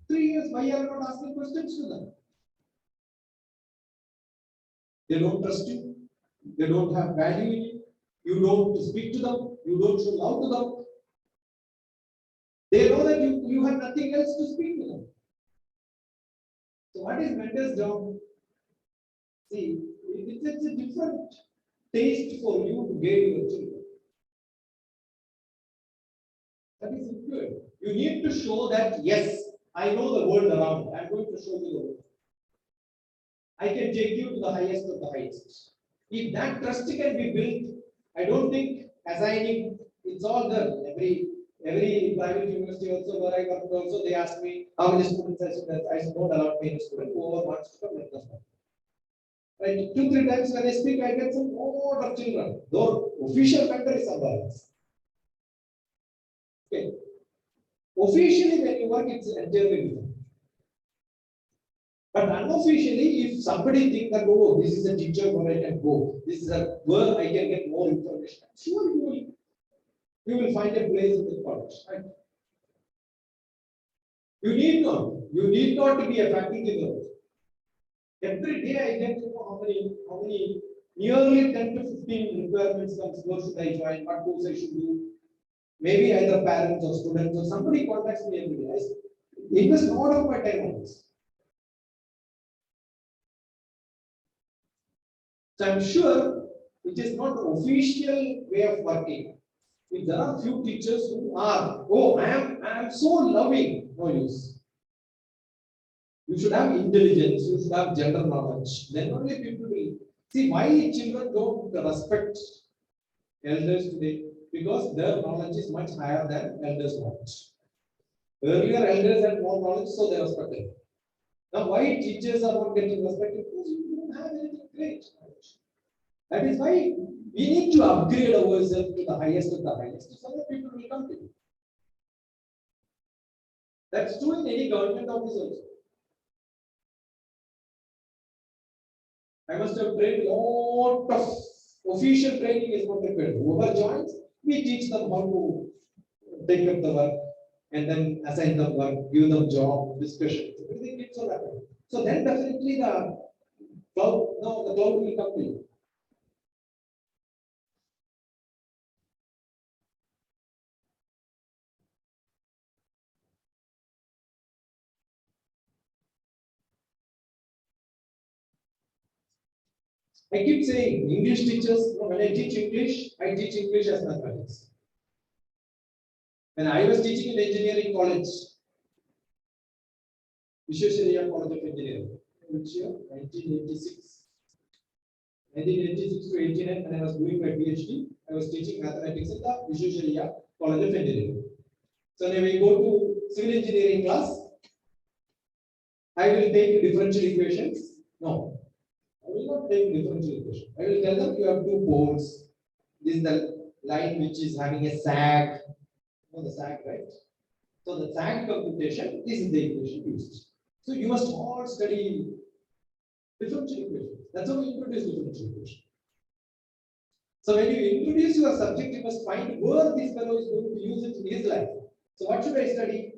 3 years. Why are you not asking questions to them? They don't trust you. They don't have value in you. You don't speak to them. You don't show love to them. They know that you have nothing else to speak to them. So what is mentor's job? See, it's a different taste for you to guide your children. That is good. You need to show that, yes, I know the world around. I'm going to show you the world. I can take you to the highest of the highest. If that trust can be built, I don't think assigning, it's all done. Every private university also where I worked also, they ask me how many students I should have. I should not allow many students. Whoever wants to come, let us come. Right? 2-3 times when I speak, I get some lot of children. Though official mentor is somewhere else. Okay. Officially, when you work, it's entirely different. But unofficially, if somebody thinks that, oh, this is a teacher where I can go, this is a where I can get more information, sure, you will find a place in the college. Right? You need not to be a faculty member. Every day I get to know how many, nearly 10 to 15 requirements comes, what should I join, what course I should do. Maybe either parents or students or somebody contacts me every day. I invest a lot of my time on this. So I'm sure it is not the official way of working. If there are few teachers who are, oh, I am so loving, no use. You should have intelligence, you should have general knowledge. Then only people will see why children don't respect elders today, because their knowledge is much higher than elders' knowledge. Earlier elders had more knowledge, so they respected. Now why teachers are not getting respected? Because you don't have anything great knowledge. That is why we need to upgrade ourselves to the highest of the highest, so that people will come to you. That's true in any government office also. I must have trained a lot of official training is not required. Whoever joins, we teach them how to take up the work and then assign them work, give them job, discussions, everything gets so rapid. So then definitely the cloud will come to you. I keep saying English teachers, when I teach English as mathematics. When I was teaching in engineering college, Vishwesvaraya College of Engineering, which year? 1986. 1986 to 89, when I was doing my PhD, I was teaching mathematics at the Vishwesvaraya College of Engineering. So when we go to civil engineering class, I will take differential equations. No, I will not take differential equation. I will tell them you have two poles. This is the line which is having a sag. You know the sag, right? So the sag computation, this is the equation used. So you must all study differential equation. That's how we introduce differential equation. So when you introduce your subject, you must find where this fellow is going to use it in his life. So what should I study?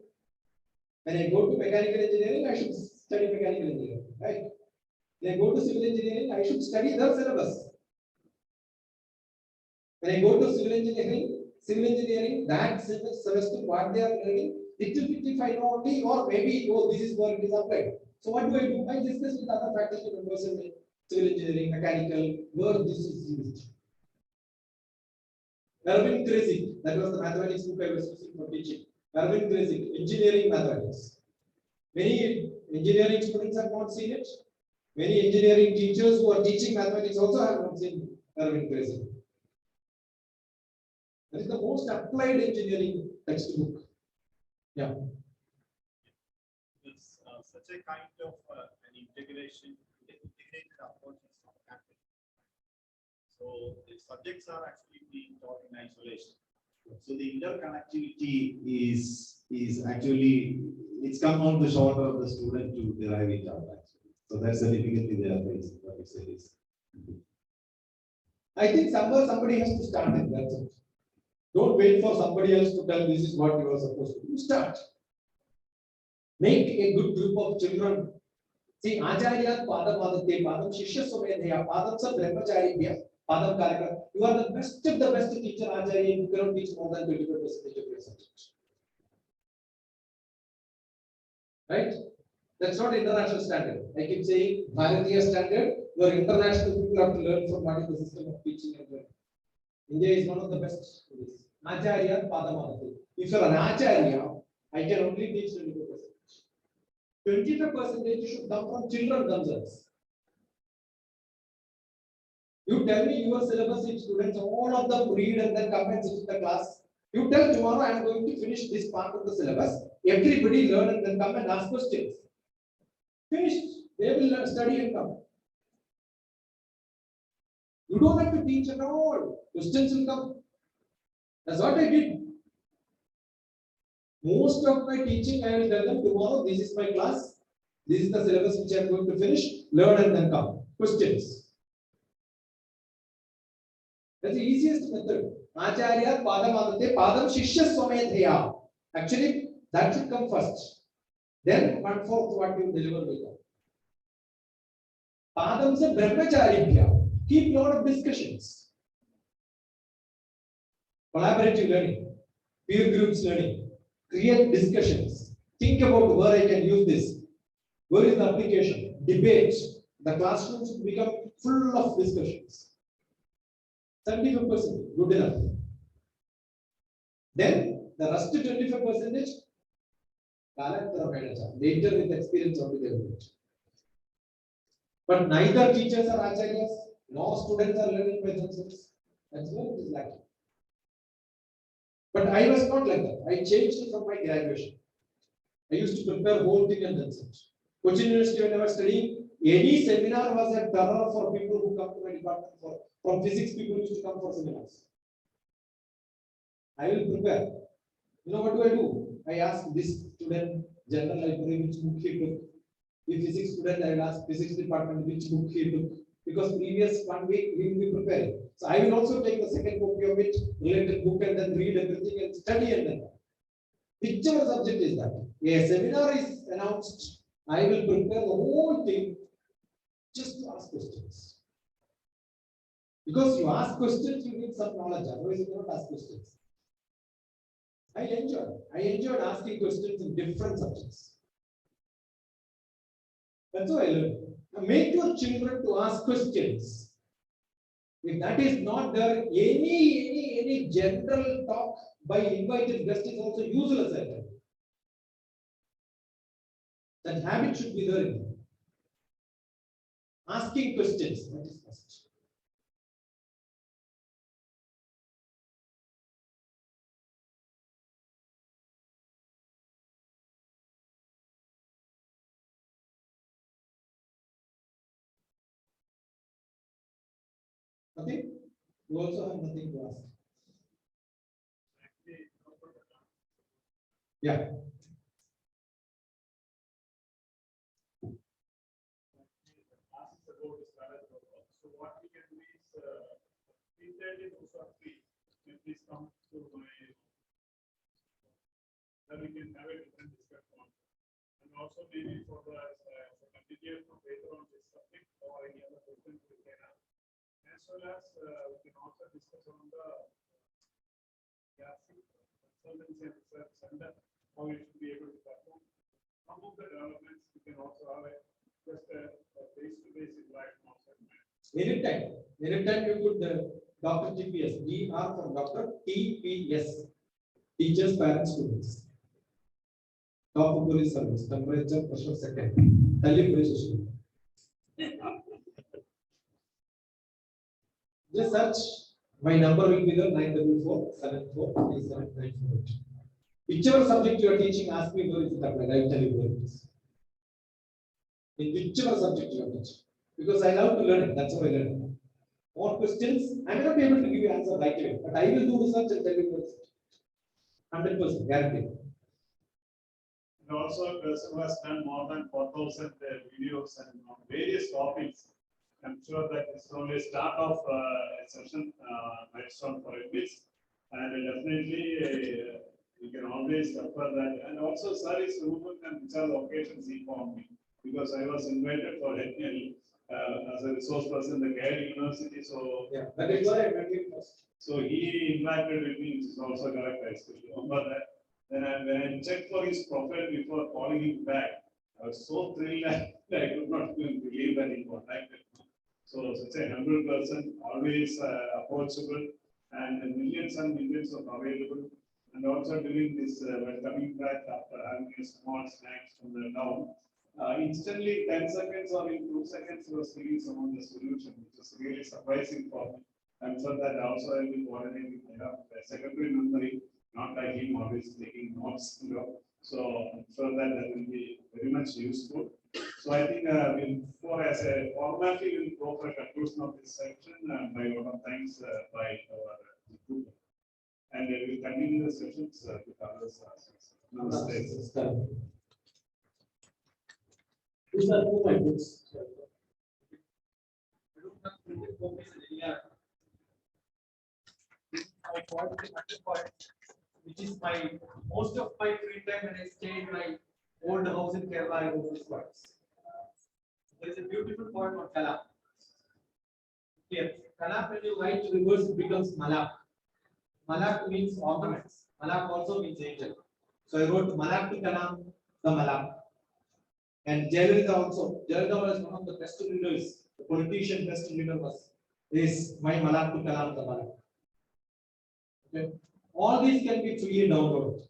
When I go to mechanical engineering, I should study mechanical engineering, right? When I go to civil engineering, I should study their syllabus. When I go to civil engineering, that semester, what they are learning, little bit if I know only, or maybe, oh, this is where it is applied. So what do? I discuss with other faculty members in civil engineering, mechanical, where this is used. Erwin Krasik, that was the mathematics book I was using for teaching. Erwin Krasik, engineering mathematics. Many engineering students have not seen it. Many engineering teachers who are teaching mathematics also have not seen Erwin Krasik. That is the most applied engineering textbook. Yeah. It's such a kind of an integrated approach is not happening. So the subjects are actually being taught in isolation. So the interconnectivity is actually, it's come on the shoulder of the student to derive it out actually. So that's the difficulty they are facing. What you say is. I think somewhere somebody has to start it. That's it. Don't wait for somebody else to tell this is what you are supposed to do. Start. Make a good group of children. See, Acharya Padam Adate Padam Shishya Somedhya Padam Sa Brahmacharya Padam Karaka. You are the best of the best teacher, Acharya. You cannot teach more than 25% of your subject. right? That's not international standard. I keep saying Bharatiya standard, where international people have to learn from what is the system of teaching and learning. India is one of the best in this. Acharya Padamadati. If you're an Acharya, I can only teach 25%. 25% should come from children themselves. You tell me your syllabus, if students, all of them read and then come and sit in the class. You tell tomorrow I am going to finish this part of the syllabus. Everybody learn and then come and ask questions. Finished. They will learn, study and come. You don't have to teach at all. Questions will come. That's what I did. Most of my teaching, I will tell them tomorrow, this is my class. This is the syllabus which I am going to finish. Learn and then come. Questions. That's the easiest method. Acharya Padamadate Padam Shishya Swametheya. Actually, that should come first. Then one fourth what you deliver will come. Padam se Brahmacharibhya. Keep lot of discussions. Collaborative learning. Peer groups learning. Create discussions. Think about where I can use this. Where is the application? Debate. The classroom should become full of discussions. 75% good enough. Then the rest 25% later with experience only they will get. But neither teachers are acharyas, nor students are learning by themselves. That's where it is lacking. But I was not like that. I changed it from my graduation. I used to prepare whole thing and then such. Cochin University, when I was studying, any seminar was a terror for people who come to my department. From physics, people used to come for seminars. I will prepare. You know what do? I ask this student, general library, which book he took. If physics student, I will ask physics department which book he took. Because previous 1 week we will be preparing. So I will also take the second copy of it, related book, and then read everything and study and then. Whichever subject is that. A seminar is announced. I will prepare the whole thing just to ask questions. Because you ask questions, you need some knowledge. Otherwise, you cannot ask questions. I enjoyed asking questions in different subjects. That's what I learned. Now make your children to ask questions. If that is not there, any general talk by invited guest is also useless at that. That habit should be there. Asking questions, that is first. Nothing? You also have nothing to ask. Yeah. So what we can do is, internally those are free. Please come to my, then we can have a different discussion. And also maybe for the continuation of later on this subject or any other questions we can ask. As well as we can also discuss on the consultancy and research center, how you should be able to perform. Some of the developments we can also have just a face-to-face interaction also. Anytime you could Dr. TPS, DR for Dr. TPS, teachers, parents, students. Top of police service, temperature, pressure, second. Teleprecision. Just search. My number will be there 944-74-3794. Whichever subject you are teaching, ask me where is it applied. I will tell you where it is. In whichever subject you are teaching. Because I love to learn it. That's how I learn it. More questions, I may not be able to give you answer right away, but I will do research and tell you where it is. 100% guaranteed. And also, a person has done more than 4,000 videos and on various topics. I'm sure that it's only a start of a session milestone for this. And definitely, we can always refer that. And also, sir is Ruben and which are locations he found me. Because I was invited for HL as a resource person in the Gale University. So, yeah, that is why I met him first. So he invited with me, which is also correct. I still remember that. When I checked for his profile before calling him back, I was so thrilled that I could not even believe that he contacted me. So such a humble person, always approachable, and millions and millions of available. And also during this, when coming back after having a small snacks from the town, instantly 10 seconds or in 2 seconds, he was giving some of the solution, which is really surprising for me. I'm sure that also I will coordinate with the secondary memory, not like him always taking notes, So I'm sure that that will be very much useful. So I think for as a formality, we'll go for a conclusion of this section by a lot of thanks by our group. And we'll continue the sessions with others. Namaste. These are two my books. I don't have printed copies in India. This is my point, which is my most of my free time when I stay in my old house in Kerala. I wrote these points. There is a beautiful poem on Kala. Here, Kala, when you write reverse, it becomes Malak. Malak means ornaments. Malak also means angel. So I wrote Malak to Kalam, the Malak. And Jayalalitha also. Jayalalitha was one of the best leaders. The politician best leader is my Malak to Kalam, the Malak. Okay. All these can be freely downloaded.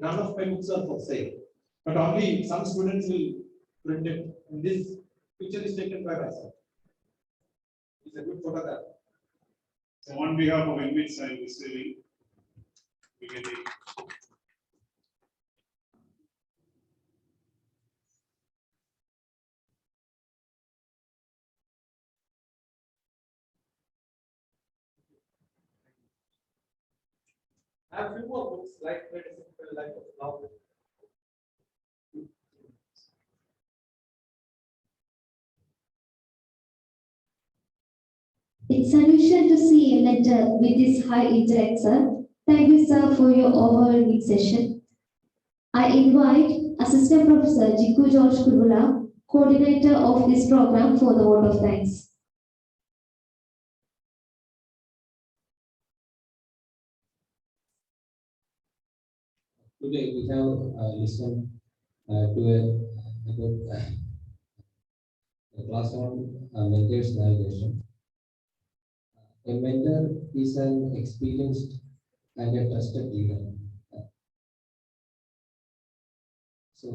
None of my books are for sale, but only some students will print it. And this picture is taken by myself. It's a good photograph. So on behalf of inmates, I am receiving. I have few more books like Medicine, Life of Love. It's unusual to see a lecture with this high intellect, sir. Thank you, sir, for your overwhelming session. I invite Assistant Professor Jiku George Kurula, coordinator of this program, for the vote of thanks. Today we have listened to about a class on mentor's navigation. A mentor is an experienced and a trusted leader. So,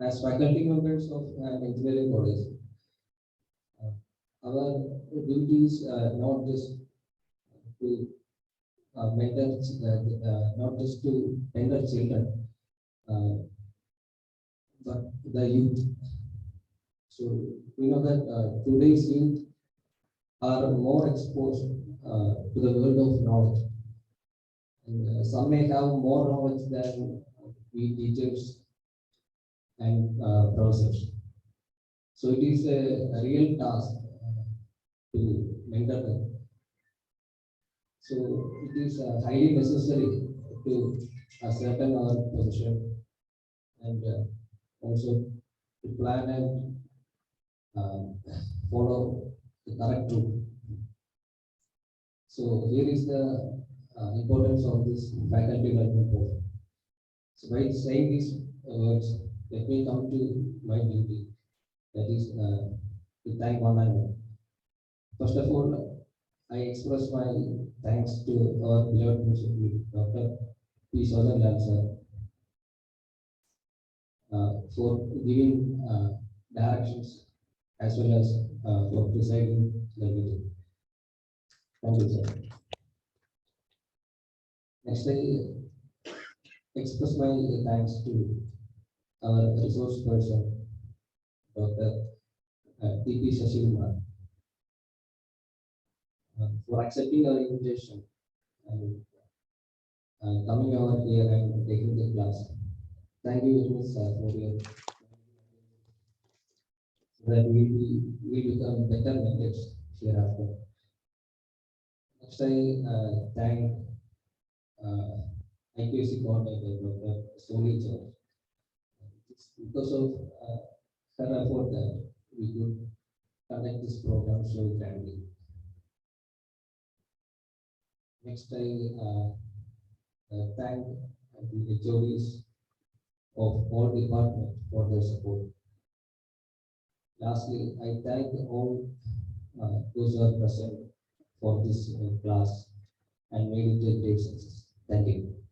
as faculty members of an engineering college, our duty is not just to mentor, not just to mentor children, but the youth. So we know that today's youth are more exposed to the world of knowledge. And some may have more knowledge than we teachers and professors. So it is a real task to mentor them. So it is highly necessary to ascertain our position and also to plan and follow the correct route. So here is the importance of this faculty development program. So by saying these words, let me come to my duty. That is to thank one another. First of all, I express my thanks to our beloved principal, Dr. P. Sodanlal sir, for giving directions as well as for presiding the meeting. Thank you, sir. Next, I express my thanks to our resource person, Dr. T.P. Shashimar, for accepting our invitation and coming over here and taking the class. Thank you very much, sir, for your so that we become better mentors hereafter. Next, I thank IQAC coordinator, Dr. Soli George. It's because of her effort that we could conduct this program so grandly. Next, I thank the HODs of all departments for their support. Lastly, I thank all those who are present for this class and made it a great success. Thank you.